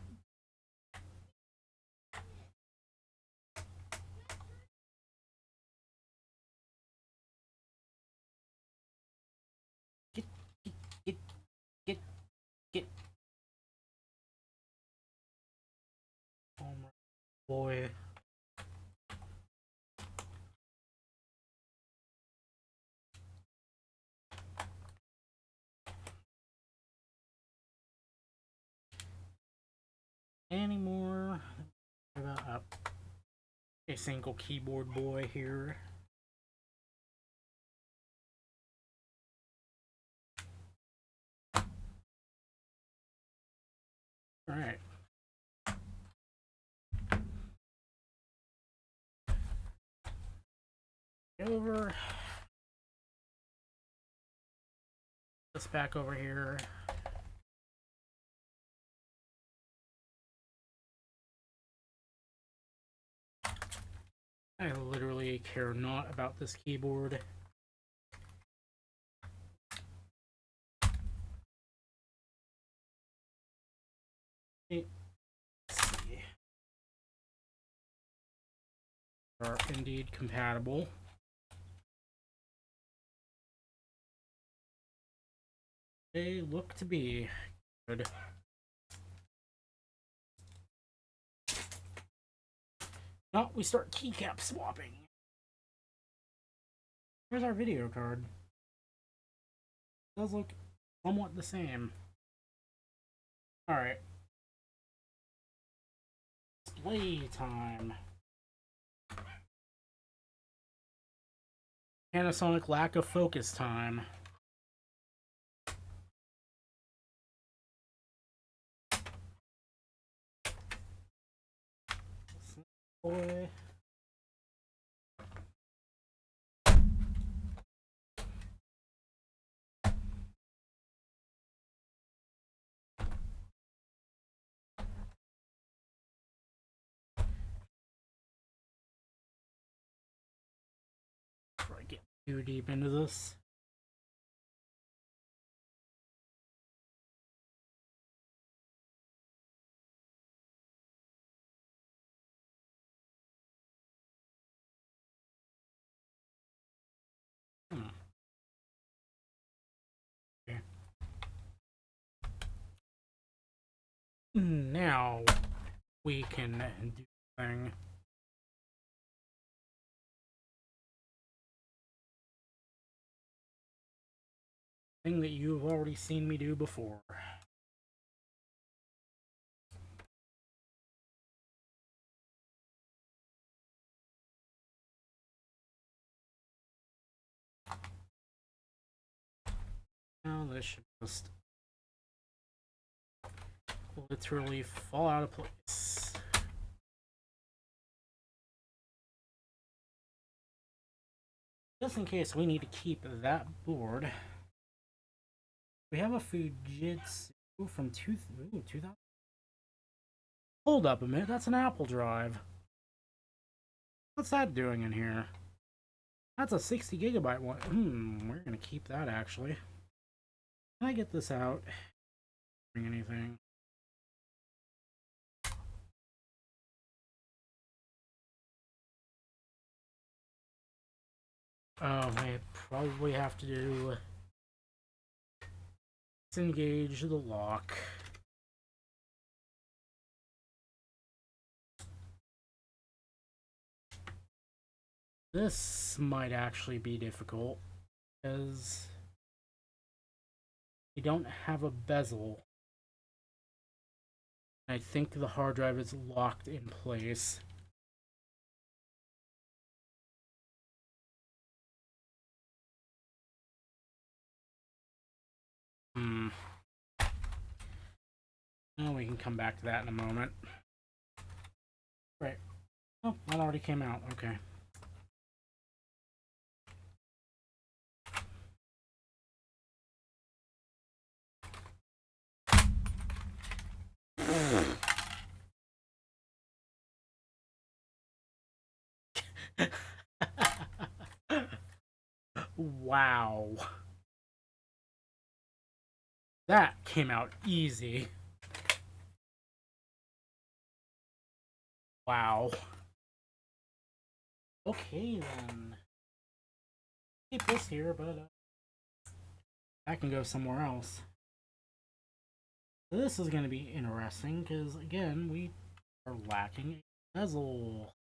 Get, get, get, get. Oh my boy. Any more about a single keyboard boy here? All right. Over this back over here. I literally care not about this keyboard. Let's see. Are indeed compatible. They look to be good. Now we start keycap swapping. Here's our video card. It does look somewhat the same. Alright. Display time. Panasonic lack of focus time. Boy. Before I get too deep into this. Okay. Now we can do the thing. Thing that you've already seen me do before. Now this should just literally fall out of place. Just in case we need to keep that board, we have a Fujitsu from 2000. Hold up a minute, that's an Apple drive. What's that doing in here? That's a 60 gigabyte one. We're gonna keep that actually. Can I get this out? Bring anything? Oh, I probably have to do disengage the lock. This might actually be difficult because we don't have a bezel. I think the hard drive is locked in place. Hmm. Oh, we can come back to that in a moment. Right. Oh, that already came out. Okay. Wow. That came out easy. Wow. Okay then. Keep this here, but that can go somewhere else. This is going to be interesting because, again, we are lacking a bezel.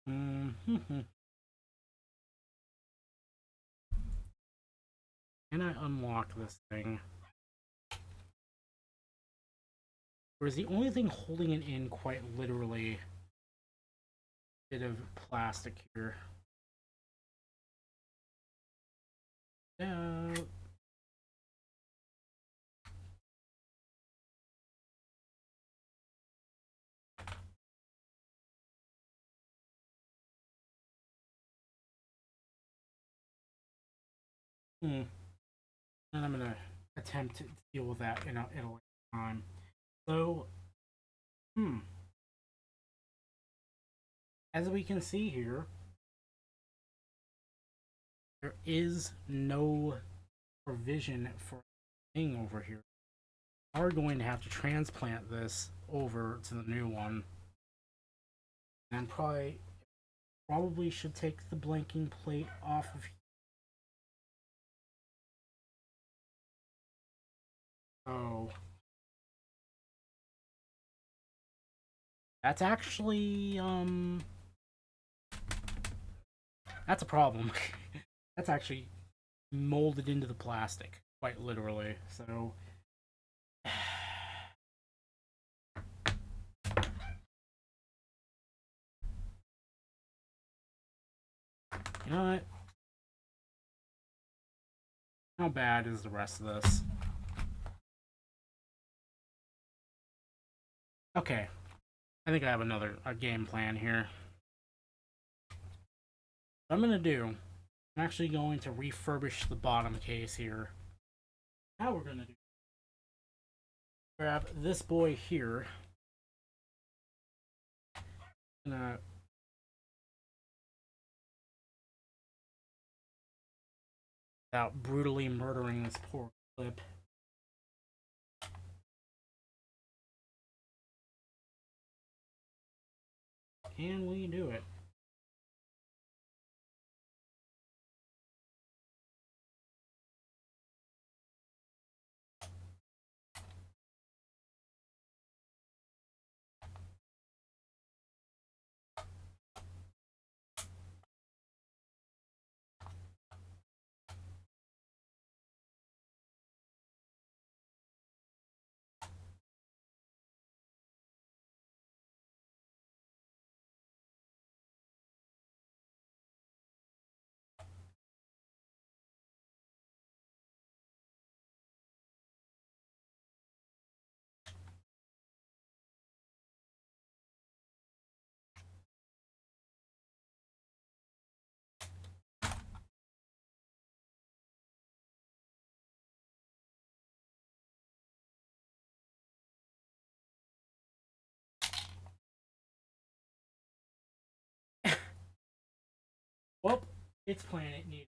Mm-hmm. Can I unlock this thing? Or is the only thing holding it in quite literally a bit of plastic here? Yeah. Hmm. And I'm gonna attempt to deal with that in a later time. So, as we can see here, there is no provision for thing over here. We are going to have to transplant this over to the new one, and probably should take the blanking plate off of here. Oh, that's actually that's a problem. That's actually molded into the plastic, quite literally. So, you know what? How bad is the rest of this? Okay, I think I have a game plan here. What I'm gonna do, I'm actually going to refurbish the bottom case here. How we're gonna do? Grab this boy here. Gonna without brutally murdering this poor clip. Can we do it? Well, it's planet need.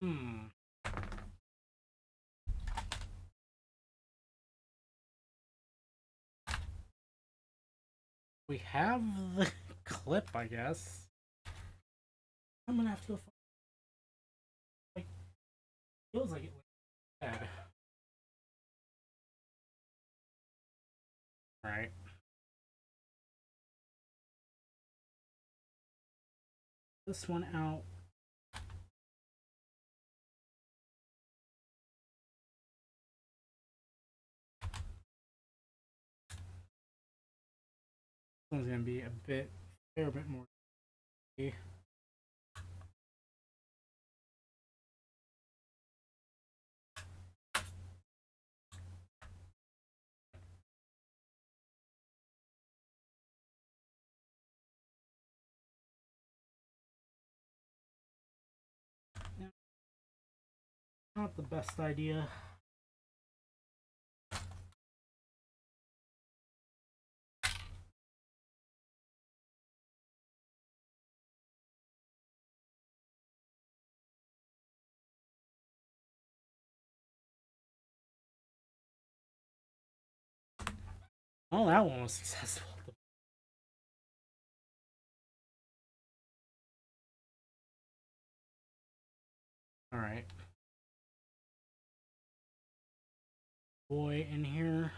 Hmm. We have the clip, I guess. I'm gonna have to go. Like, feels like it was bad. Right. This one out. This one's gonna be a bit fair bit more. Not the best idea. Well, that one was successful. All right. Boy in here.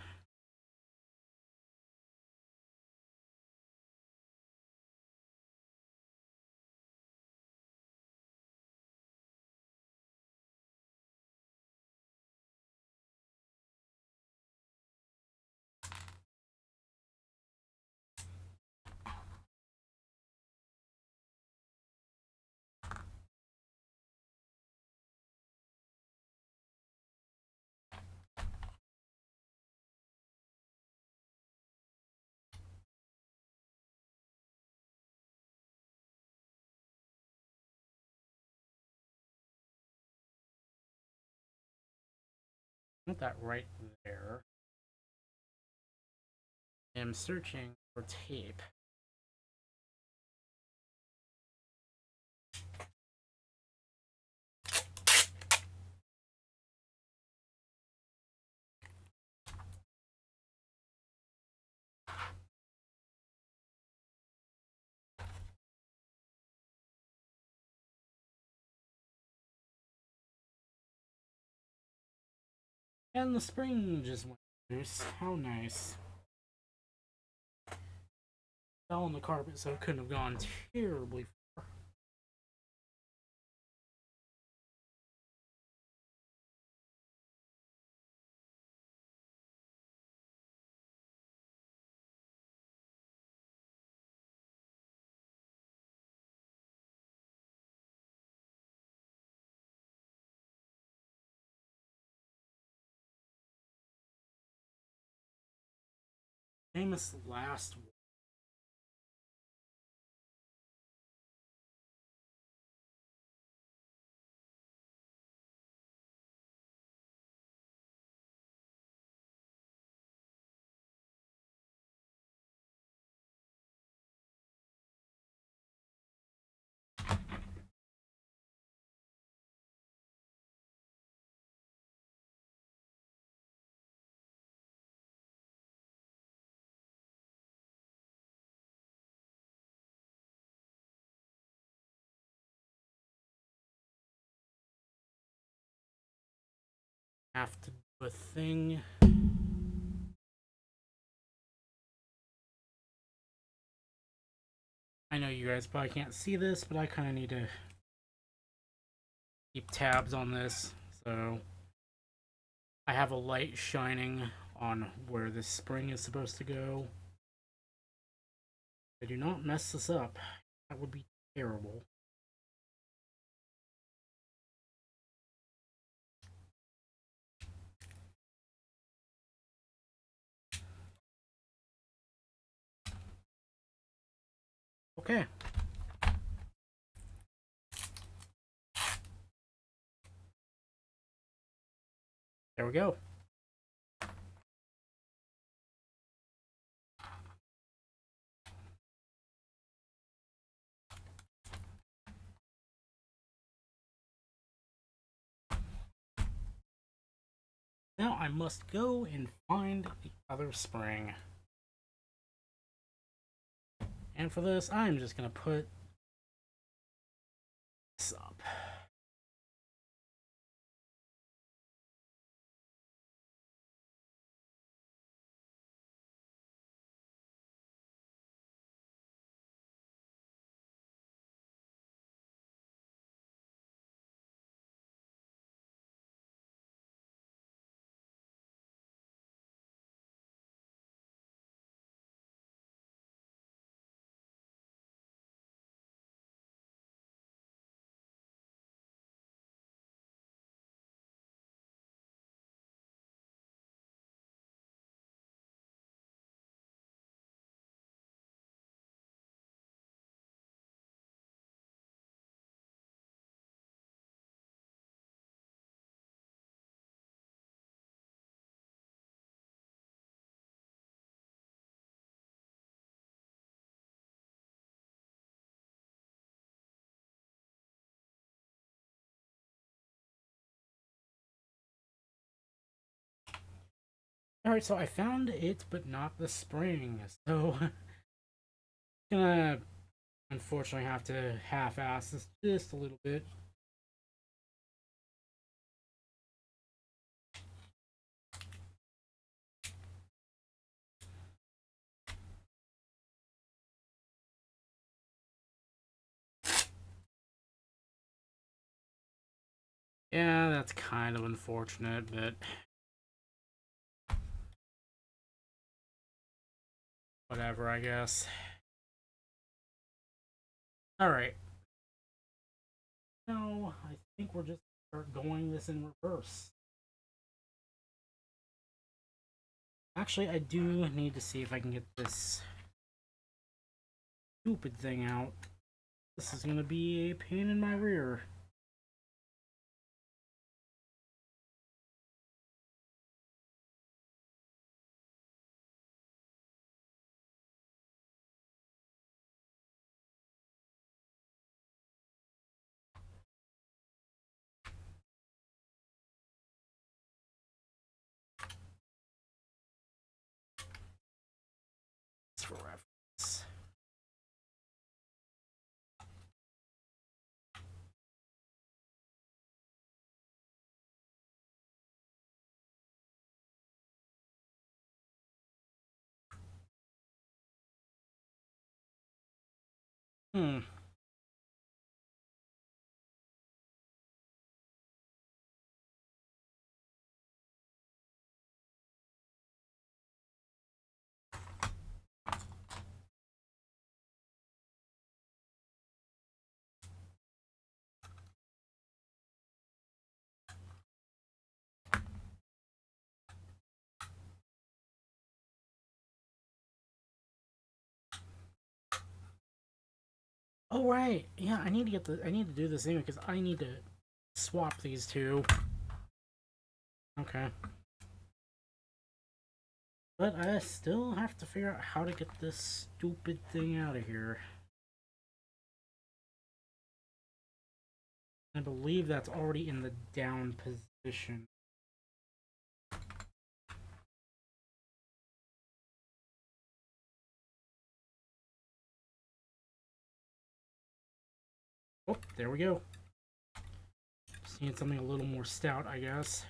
Put that right there. I'm searching for tape. And the spring just went loose. How nice. Fell on the carpet, so it couldn't have gone terribly far. Famous last word. Have to do a thing. I know you guys probably can't see this, but I kind of need to keep tabs on this. So I have a light shining on where this spring is supposed to go. I do not mess this up. That would be terrible. Okay. There we go. Now I must go and find the other spring. And for this, I'm just going to put this up. Alright, so I found it, but not the spring. So, gonna unfortunately have to half-ass this just a little bit. Yeah, that's kind of unfortunate, but whatever, I guess. Alright. No, I think we're just start going this in reverse. Actually, I do need to see if I can get this stupid thing out. This is gonna be a pain in my rear. Just for reference. Hmm. Oh right, yeah. I need to get the. I need to do this anyway because I need to swap these two. Okay. But I still have to figure out how to get this stupid thing out of here. I believe that's already in the down position. Oh, there we go. Just need something a little more stout, I guess.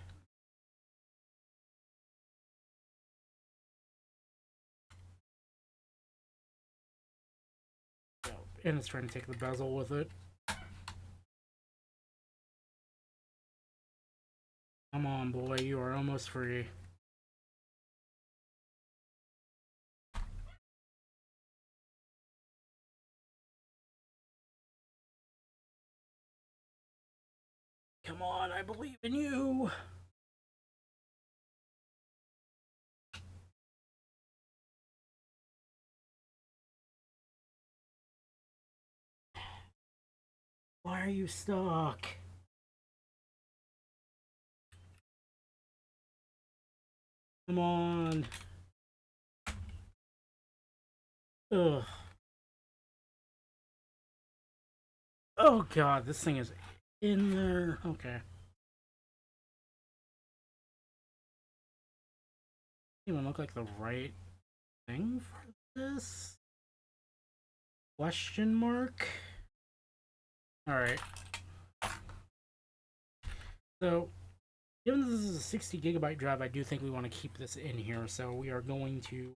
And it's trying to take the bezel with it. Come on, boy, you are almost free. Come on, I believe in you. Why are you stuck? Come on. Ugh. Oh god, this thing is in there. Okay. Even look like the right thing for this? Question mark? Alright. So, given this is a 60 gigabyte drive, I do think we want to keep this in here. So we are going to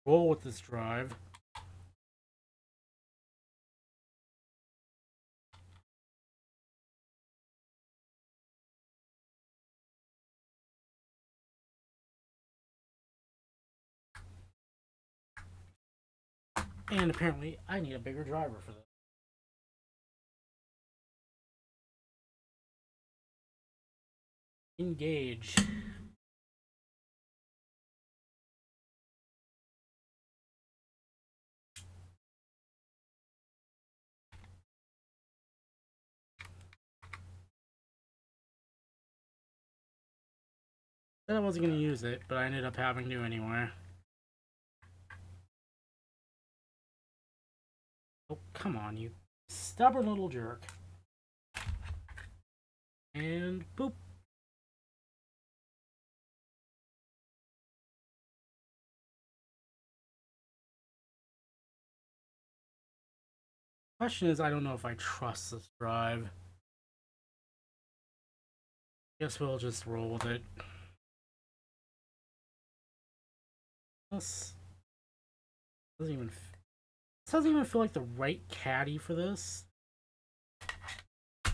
roll with this drive. And apparently, I need a bigger driver for this. Engage. Said I wasn't going to use it, but I ended up having to anyway. Oh, come on, you stubborn little jerk. And boop. Question is, I don't know if I trust this drive. Guess we'll just roll with it. This doesn't even feel like the right caddy for this. A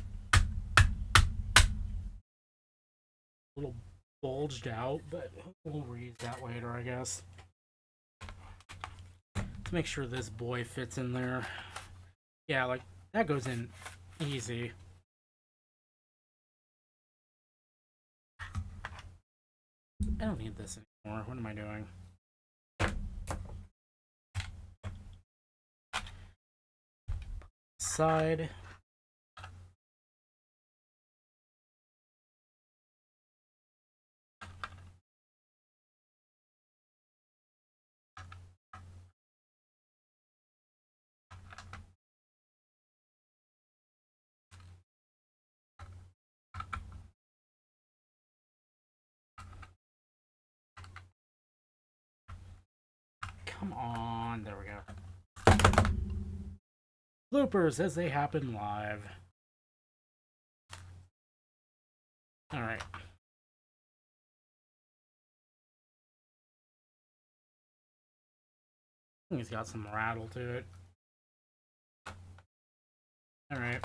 little bulged out, but we'll reuse that later, I guess. To make sure this boy fits in there. Yeah, like that goes in easy. I don't need this anymore. What am I doing? Side. Come on, there we go. Bloopers as they happen live. Alright. I think it's got some rattle to it. Alright.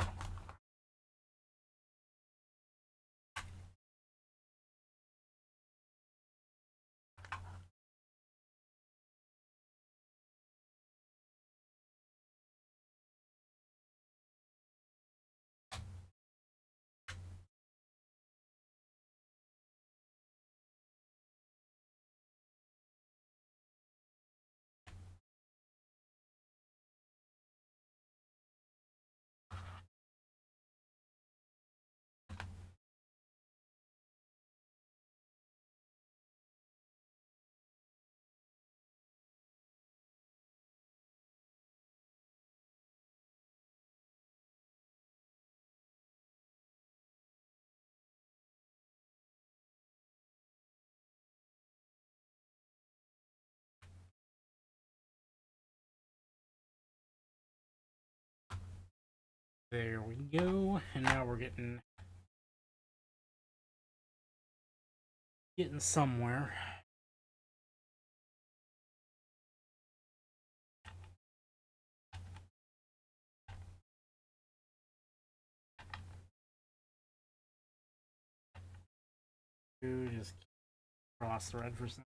There we go. And now we're getting somewhere. Just cross thread for some.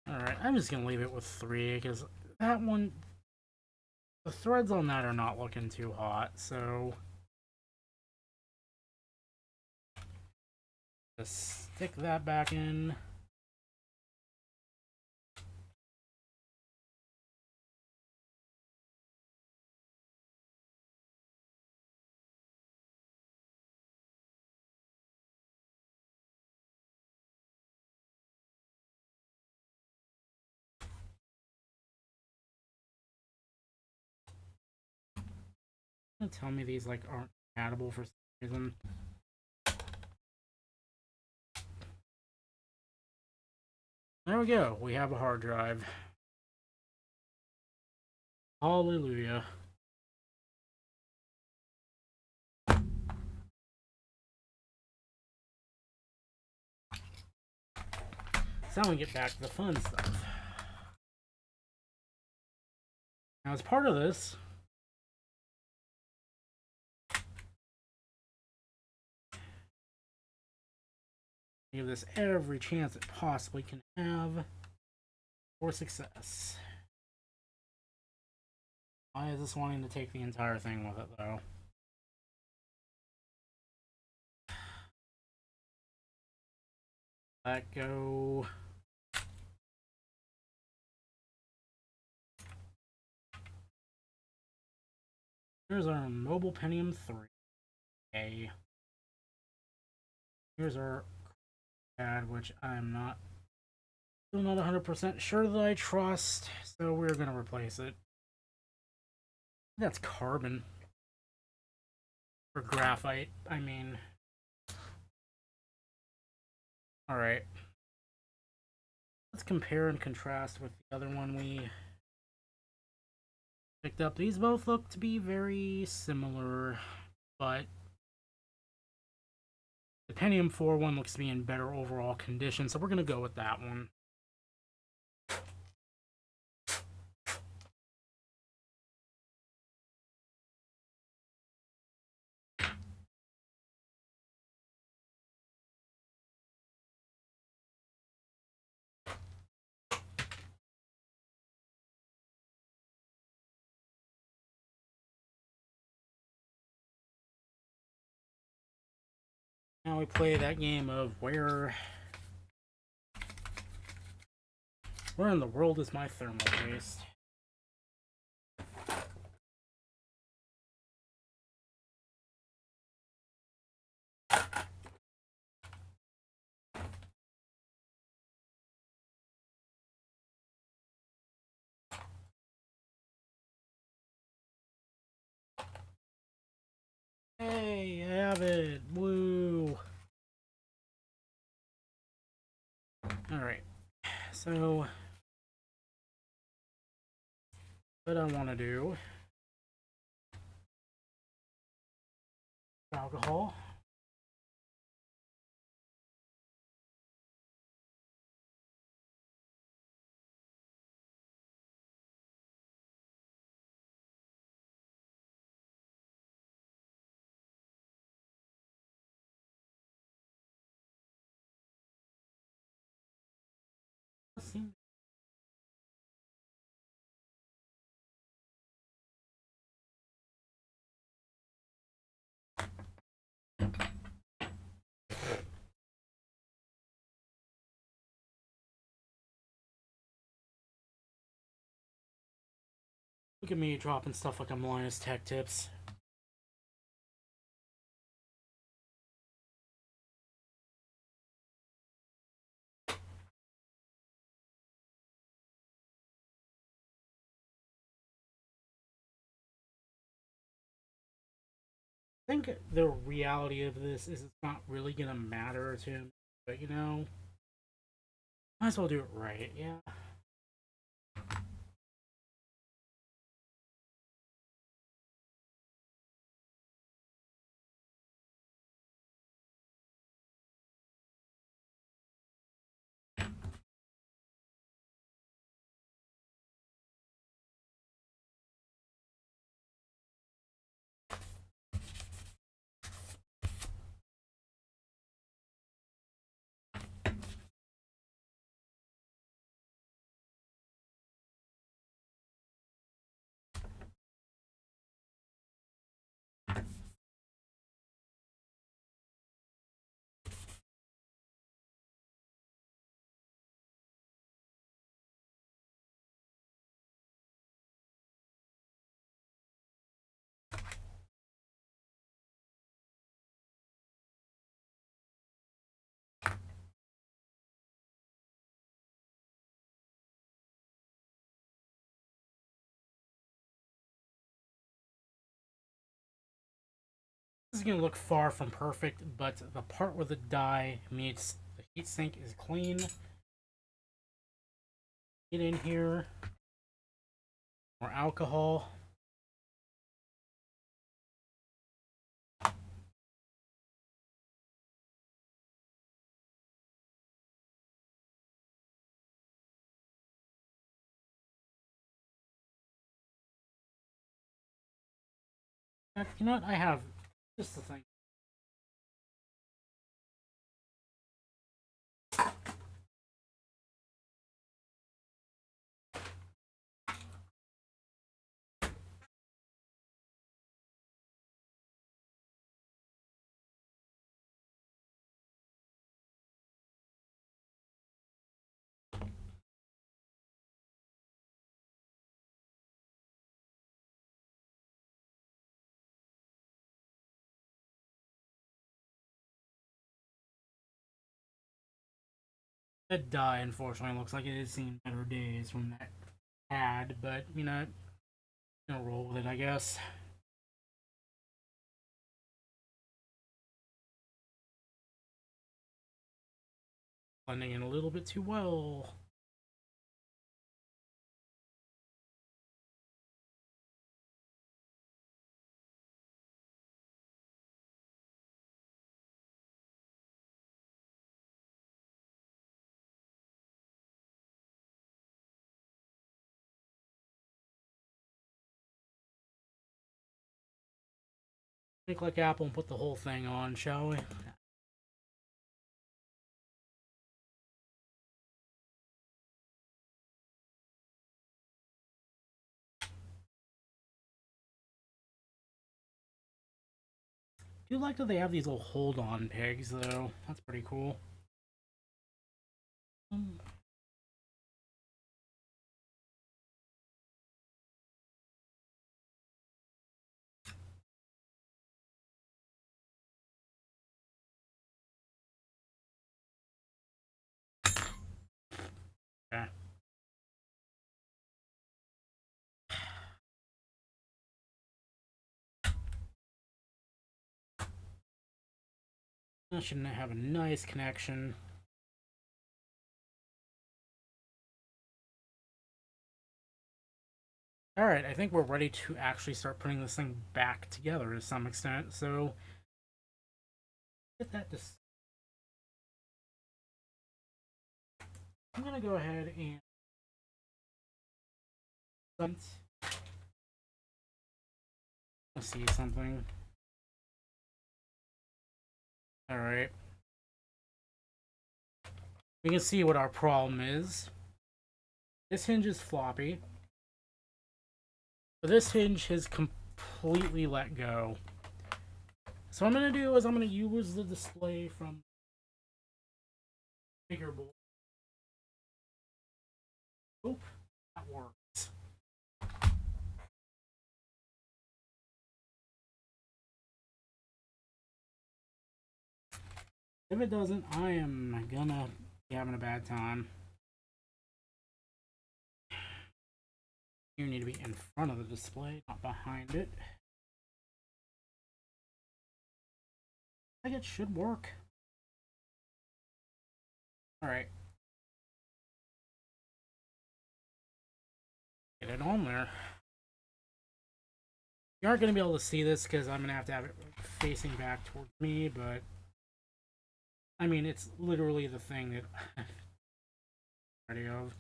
Alright, I'm just gonna leave it with 3 because that one, the threads on that are not looking too hot, so just stick that back in. Tell me these like aren't compatible for some reason. There we go. We have a hard drive. Hallelujah. So now we get back to the fun stuff. Now as part of this, give this every chance it possibly can have for success. Why is this wanting to take the entire thing with it, though? Let go. Here's our mobile Pentium 3A. Here's our pad, which I'm not Still not 100% sure that I trust, so we're gonna replace it. That's carbon. Or graphite, I mean. Alright. Let's compare and contrast with the other one we picked up. These both look to be very similar, but the Pentium 4 one looks to be in better overall condition, so we're going to go with that one. Now we play that game of where in the world is my thermal paste? Hey, I have it! Woo! Alright, so what I want to do, alcohol. Look at me dropping stuff like I'm Linus Tech Tips. I think the reality of this is it's not really gonna matter to him, but you know, might as well do it right, yeah. This is gonna look far from perfect, but the part where the die meets the heatsink is clean. Get in here, more alcohol. You know what? I have just the thing. That die, unfortunately, looks like it has seen better days from that pad, but, you know, gonna roll with it, I guess. Blending in a little bit too well. Think like Apple and put the whole thing on, shall we? I do like that they have these little hold-on pegs, though. That's pretty cool. Um, okay. That should have a nice connection. Alright, I think we're ready to actually start putting this thing back together to some extent, so get that I'm gonna go ahead and let's see something. Alright. We can see what our problem is. This hinge is floppy. But this hinge has completely let go. So what I'm going to do is I'm going to use the display from bigger board. Oop, that works. If it doesn't, I am gonna be having a bad time. You need to be in front of the display, not behind it. I think it should work. Alright. Get it on there. You aren't going to be able to see this because I'm going to have it facing back towards me, but I mean, it's literally the thing that I'm ready of.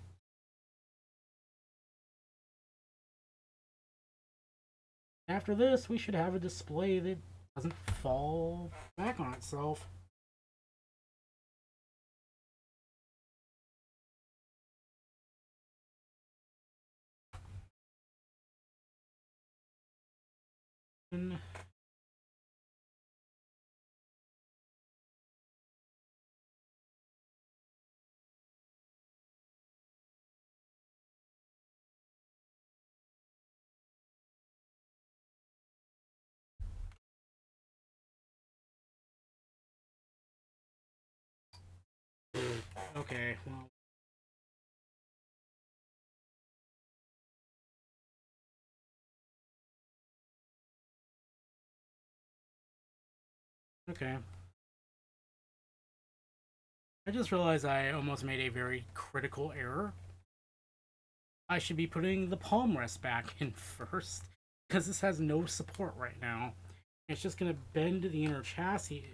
After this, we should have a display that doesn't fall back on itself. Okay, well. Okay. I just realized I almost made a very critical error. I should be putting the palm rest back in first, because this has no support right now. It's just going to bend the inner chassis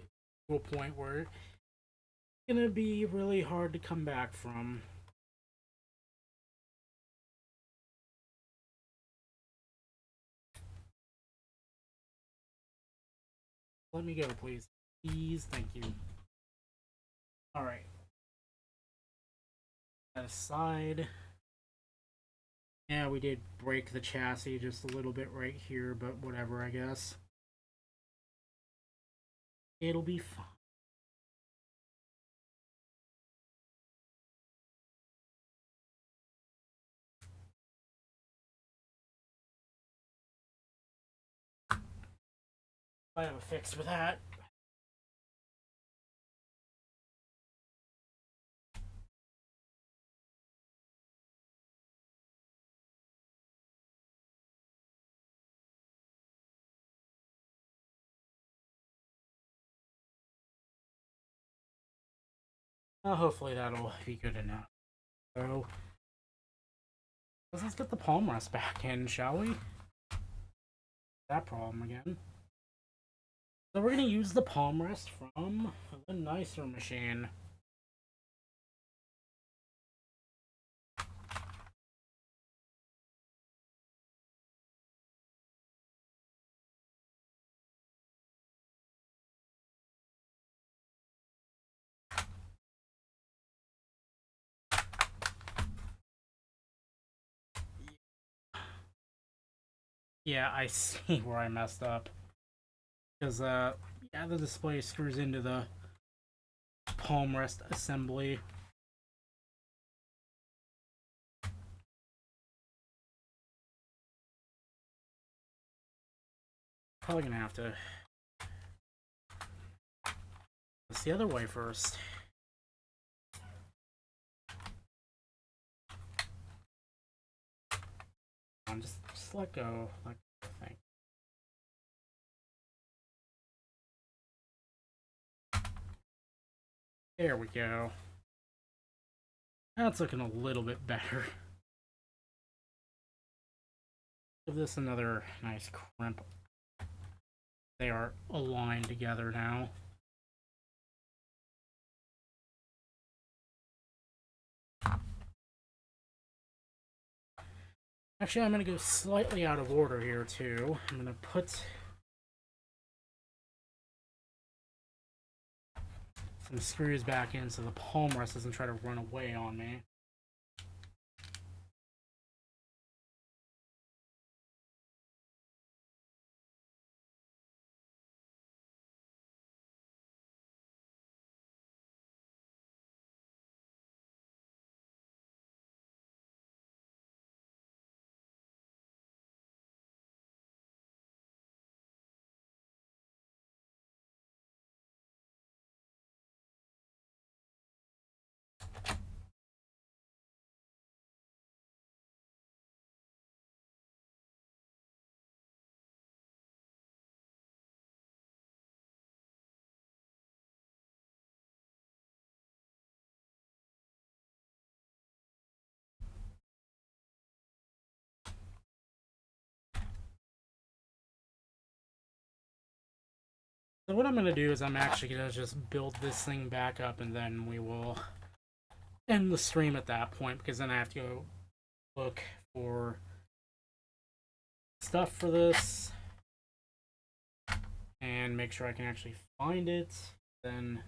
to a point where it's going to be really hard to come back from. Let me go, please. Please, thank you. Alright. That aside. Yeah, we did break the chassis just a little bit right here, but whatever, I guess. It'll be fine. I have a fix for that. Hopefully that'll be good enough. So, let's get the palm rest back in, shall we? That problem again. So we're going to use the palm rest from the nicer machine. Yeah, I see where I messed up. Because, yeah, the display screws into the palm rest assembly. Probably gonna have to. Let's the other way first. Just let go. Let go, I think. There we go. That's looking a little bit better. Give this another nice crimp. They are aligned together now. Actually, I'm going to go slightly out of order here, too. I'm going to put some screws back in so the palm rest doesn't try to run away on me. So what I'm going to do is I'm actually going to just build this thing back up and then we will end the stream at that point because then I have to go look for stuff for this and make sure I can actually find it. Then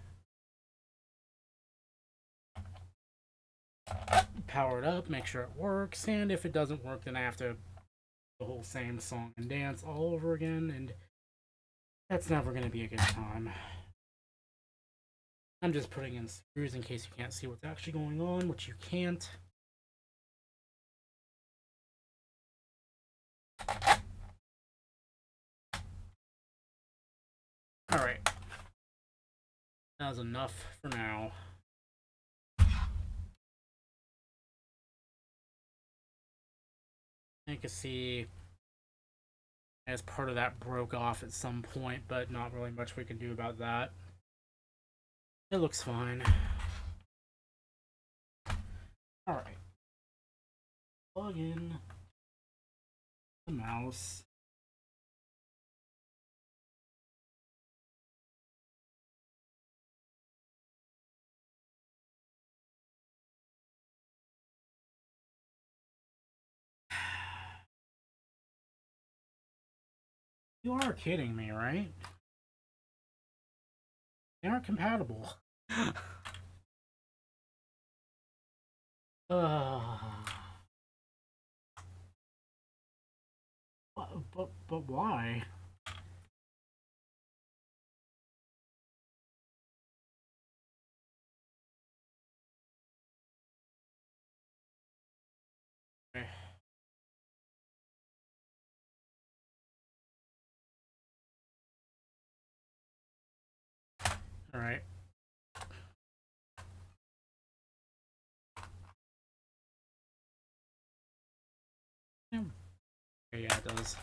power it up, make sure it works, and if it doesn't work then I have to do the whole same song and dance all over again, and that's never going to be a good time. I'm just putting in screws in case you can't see what's actually going on, which you can't. Alright. That was enough for now. You can see as part of that broke off at some point, but not really much we can do about that. It looks fine. Alright. Plug in the mouse. You are kidding me, right? They aren't compatible. But why? Okay. All right. Yeah, it does.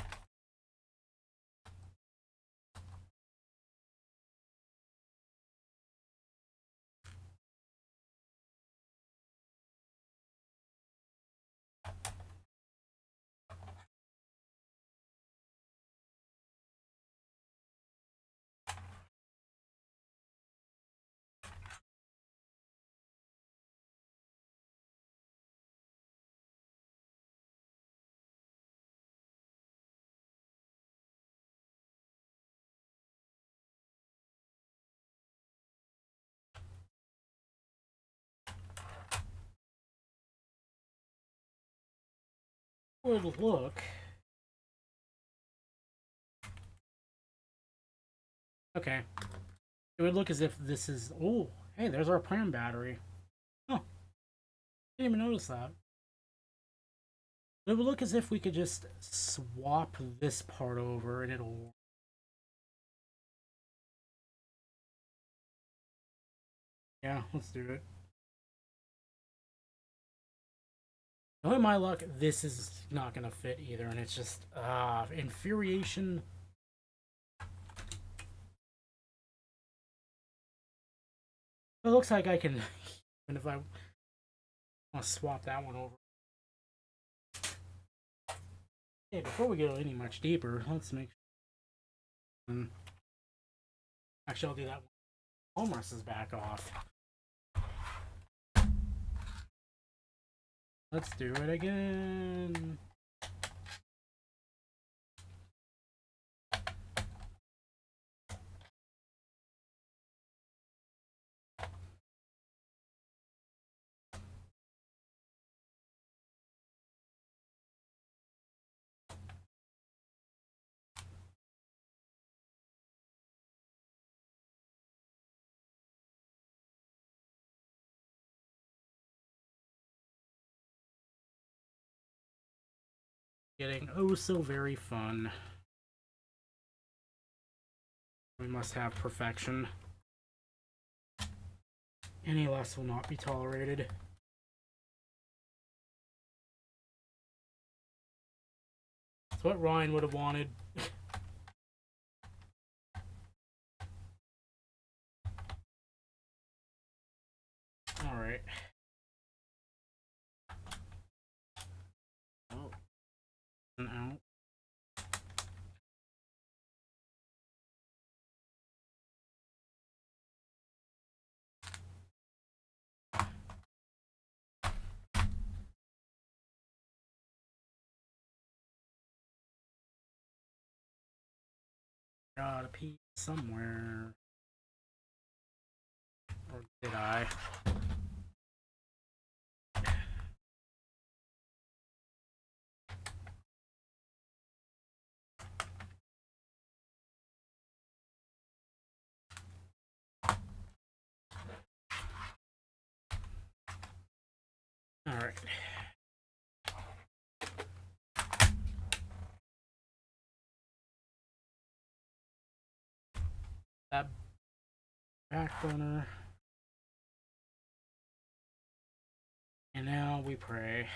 would look. Okay. It would look as if this is. Oh, hey, there's our pram battery. Oh, didn't even notice that. It would look as if we could just swap this part over and it'll. Yeah, let's do it. Knowing my luck, this is not gonna fit either, and it's just infuriation. It looks like I can, even if I want to swap that one over. Hey, before we go any much deeper, let's make sure. Actually, I'll do that one. Homerus is back off. Let's do it again. Getting oh so very fun. We must have perfection. Any less will not be tolerated. That's what Ryan would have wanted. Alright. Oh. And out. Got a piece somewhere. Or did I? Alright. That back burner. And now we pray.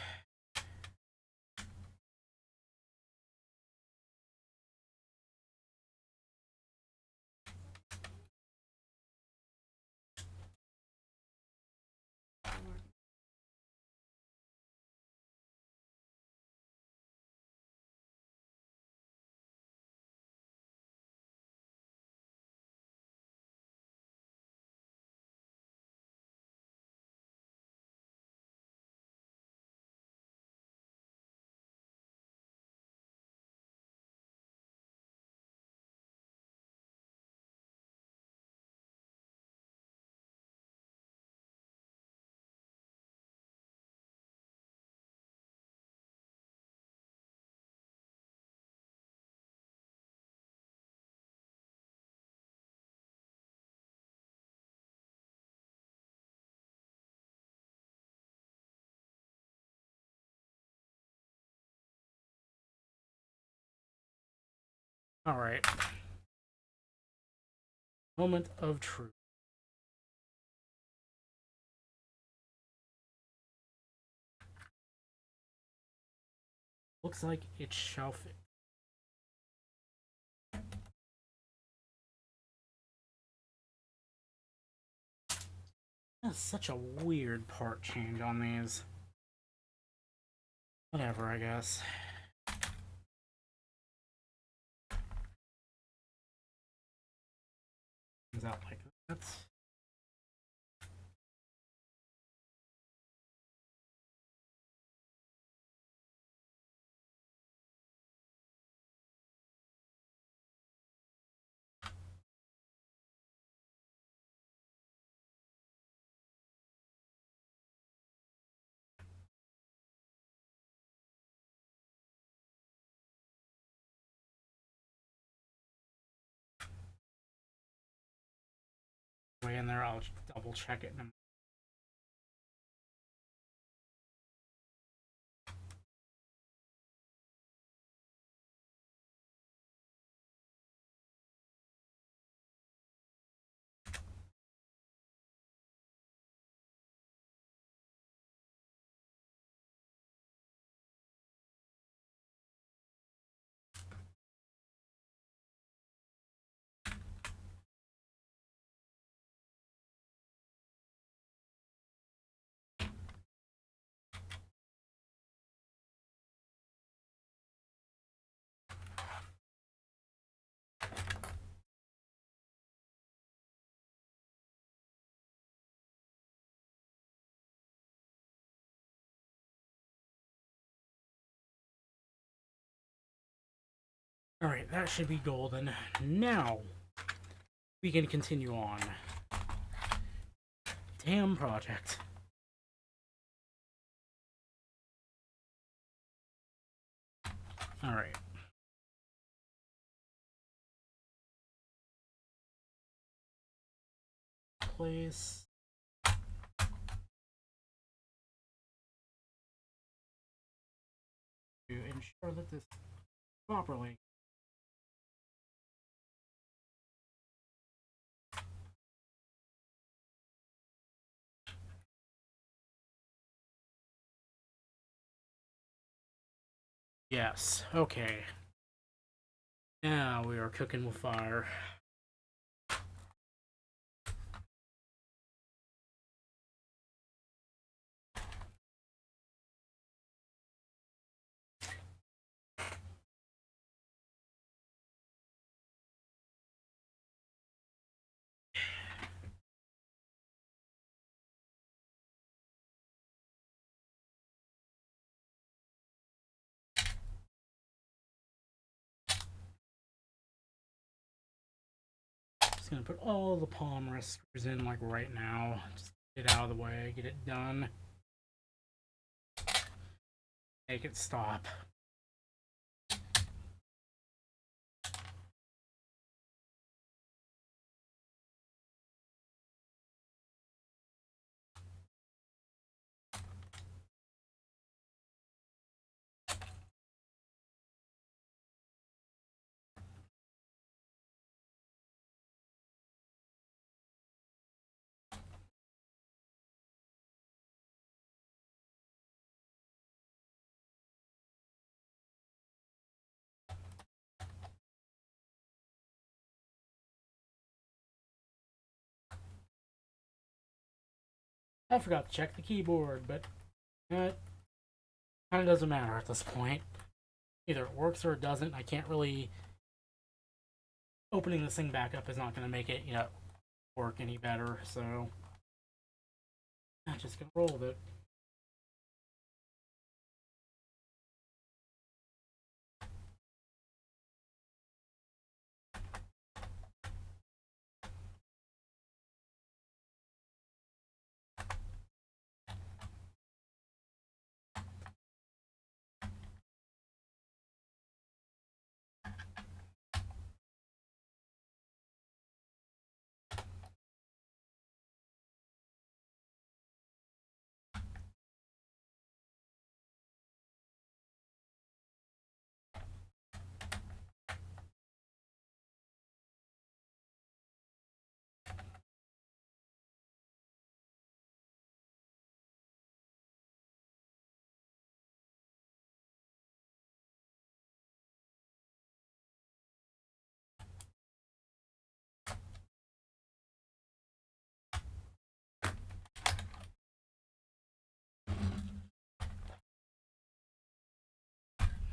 Alright. Moment of truth. Looks like it shall fit. That's such a weird part change on these. Whatever, I guess. Comes out like that. there. I'll double check it in a minute. Alright, that should be golden. Now, we can continue on. Damn project. Alright. Place. To ensure that this properly. Yes, okay. Now we are cooking with fire. Just gonna put all the palm rest screws in like right now. Just get it out of the way, get it done. Make it stop. I forgot to check the keyboard, but it kind of doesn't matter at this point. Either it works or it doesn't. I can't really... Opening this thing back up is not going to make it, work any better, so... I'm just going to roll with it.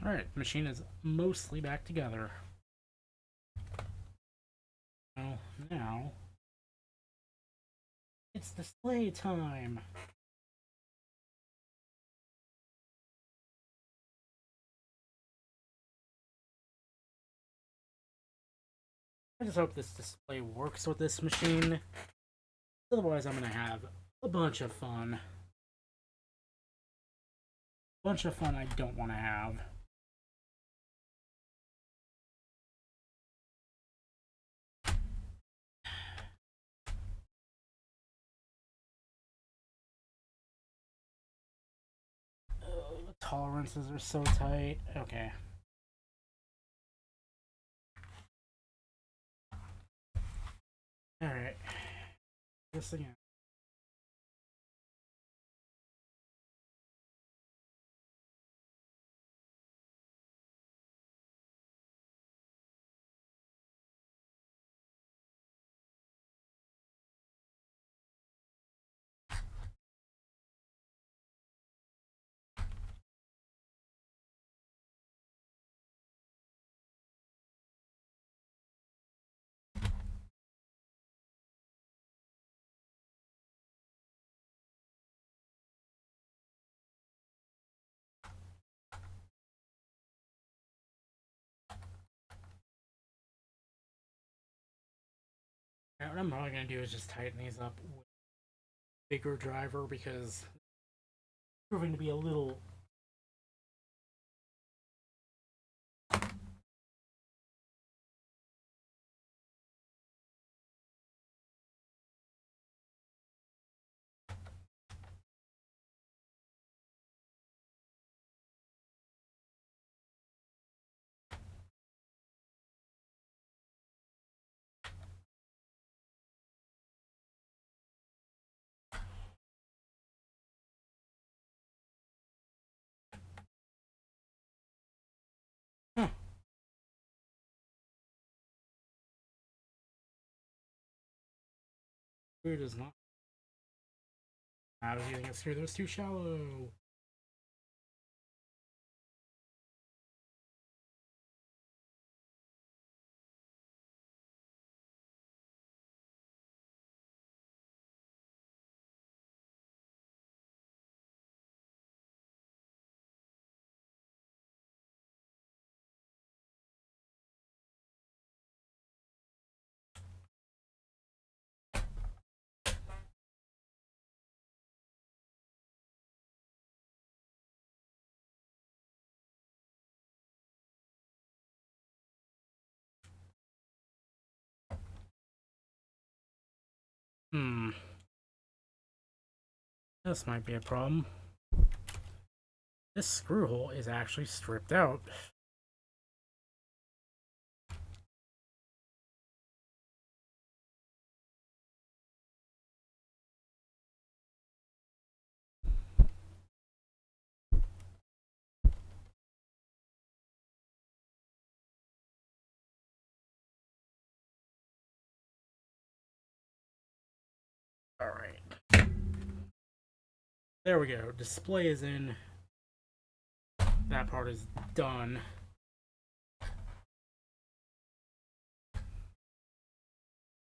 Alright, the machine is mostly back together. Well, now... It's display time! I just hope this display works with this machine. Otherwise, I'm gonna have a bunch of fun. Bunch of fun I don't want to have. tolerances are so tight. Okay. Alright. This again. Now, what I'm probably going to do is just tighten these up with a bigger driver because it's proving to be a little. Huh. Weird is not. I was using a screw that was too shallow. Hmm. This might be a problem. This screw hole is actually stripped out. Alright. There we go. Display is in. That part is done.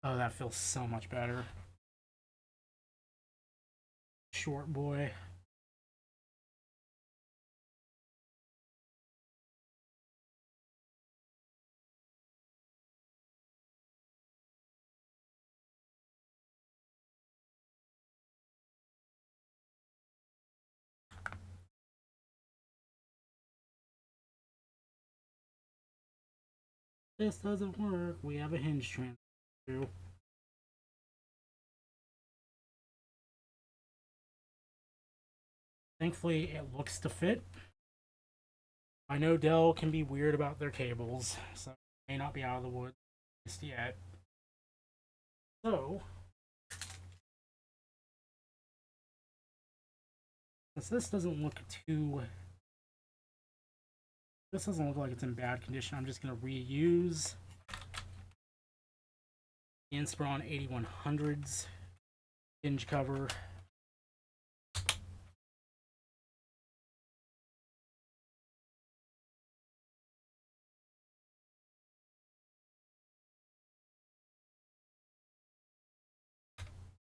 Oh, that feels so much better. Short boy. This doesn't work. We have a hinge transfer. Thankfully, it looks to fit. I know Dell can be weird about their cables, so it may not be out of the woods just yet. So, since this doesn't look too... This doesn't look like it's in bad condition, I'm just going to reuse the Inspiron 8100's hinge cover.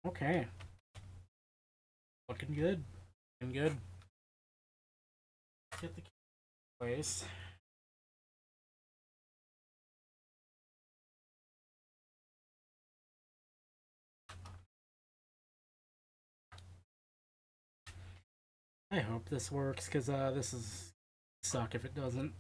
Okay. Looking good. Looking good. Get the place. I hope this works, because this is suck if it doesn't.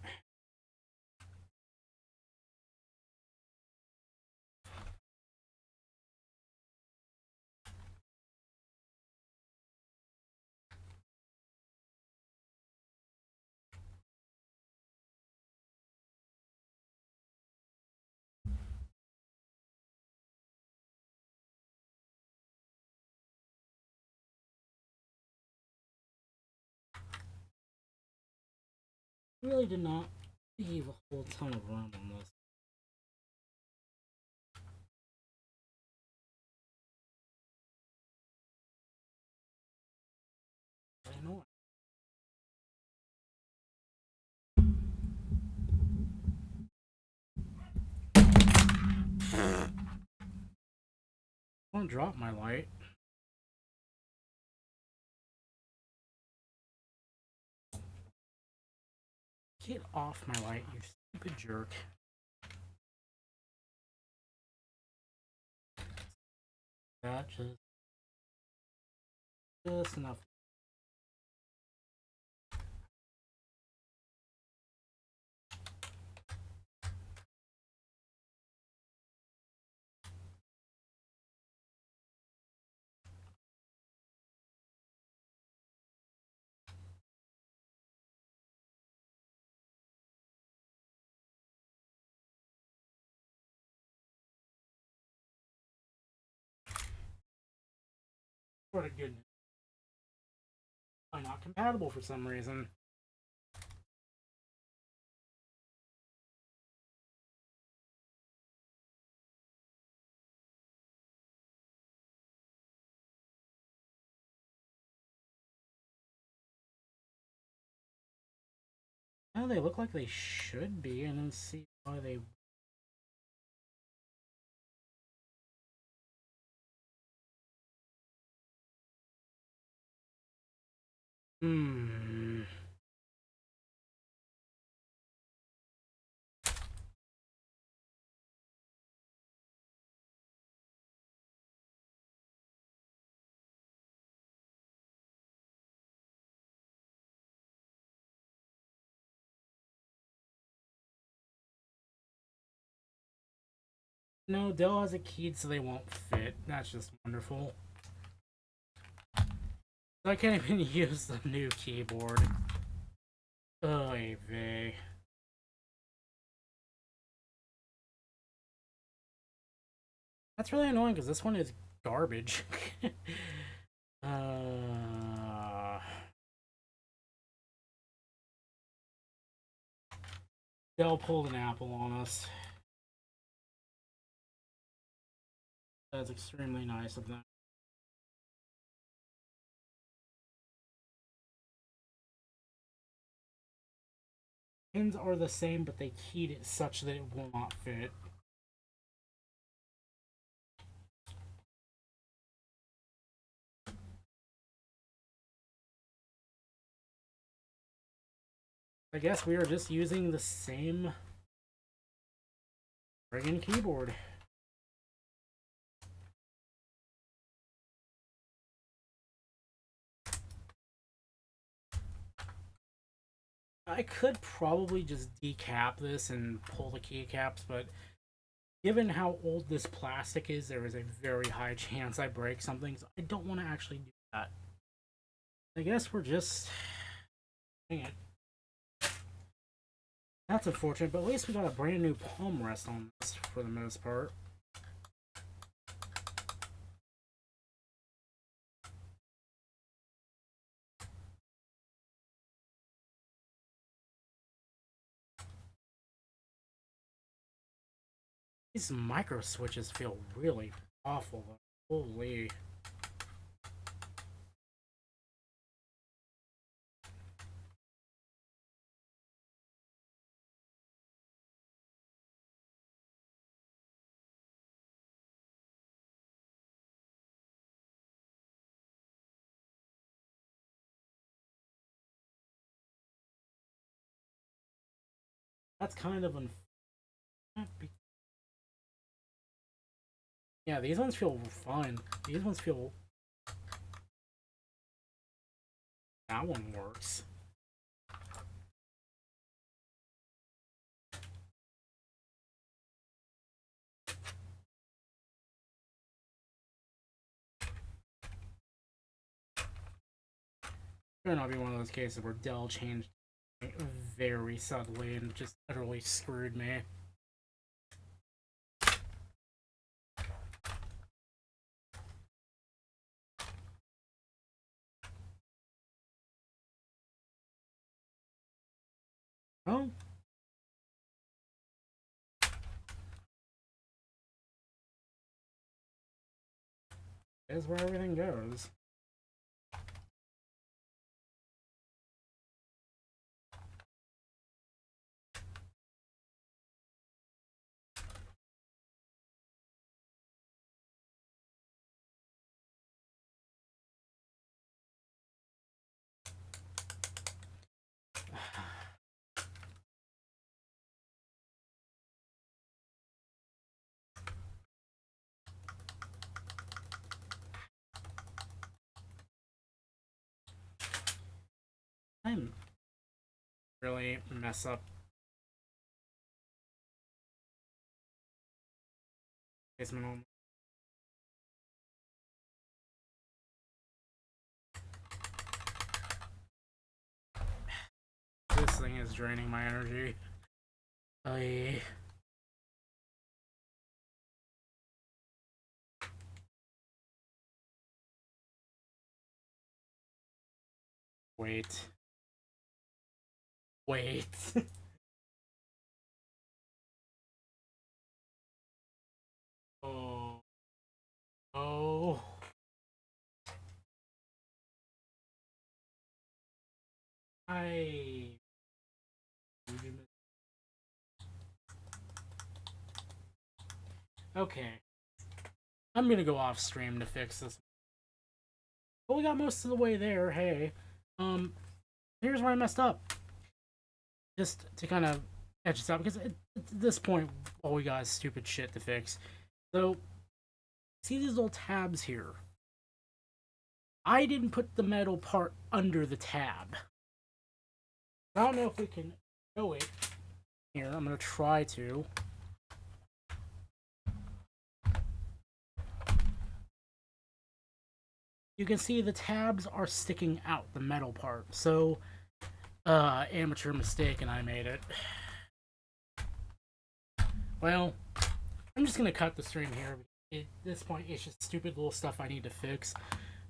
Really did not leave a whole ton of room on this. I know. I want to drop my light. Get off my light, you stupid jerk. That just enough. For the goodness. Why not compatible for some reason? Well, they look like they should be, and then see why they. Hmm. No, Dell has a keyed so they won't fit. That's just wonderful. I can't even use the new keyboard. Oy vey. That's really annoying because this one is garbage. Dell pulled an apple on us. That's extremely nice of them. Pins are the same, but they keyed it such that it will not fit. I guess we are just using the same friggin' keyboard. I could probably just decap this and pull the keycaps, but given how old this plastic is, there is a very high chance I break something, so I don't want to actually do that. I guess we're just... Dang it. That's unfortunate, but at least we got a brand new palm rest on this for the most part. These micro switches feel really awful. Holy. That's kind of unfair. Yeah, these ones feel fine. These ones feel... That one works. Better not be one of those cases where Dell changed very subtly and just utterly screwed me. is where everything goes. I'm really mess up basement. This thing is draining my energy. I wait. Wait. Oh. Oh. I. Okay. I'm gonna go off stream to fix this. But we got most of the way there. Hey. Here's where I messed up. Just to kind of catch us up, because at this point, all we got is stupid shit to fix. So, see these little tabs here? I didn't put the metal part under the tab. I don't know if we can show it here. I'm going to try to. You can see the tabs are sticking out, the metal part. So, amateur mistake, and I made it. Well, I'm just going to cut the stream here. At this point, it's just stupid little stuff I need to fix.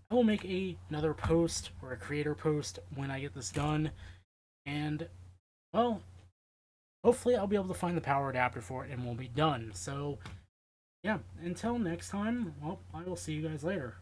I will make another post, or a creator post, when I get this done. And, well, hopefully I'll be able to find the power adapter for it, and we'll be done. So, yeah, until next time, well, I will see you guys later.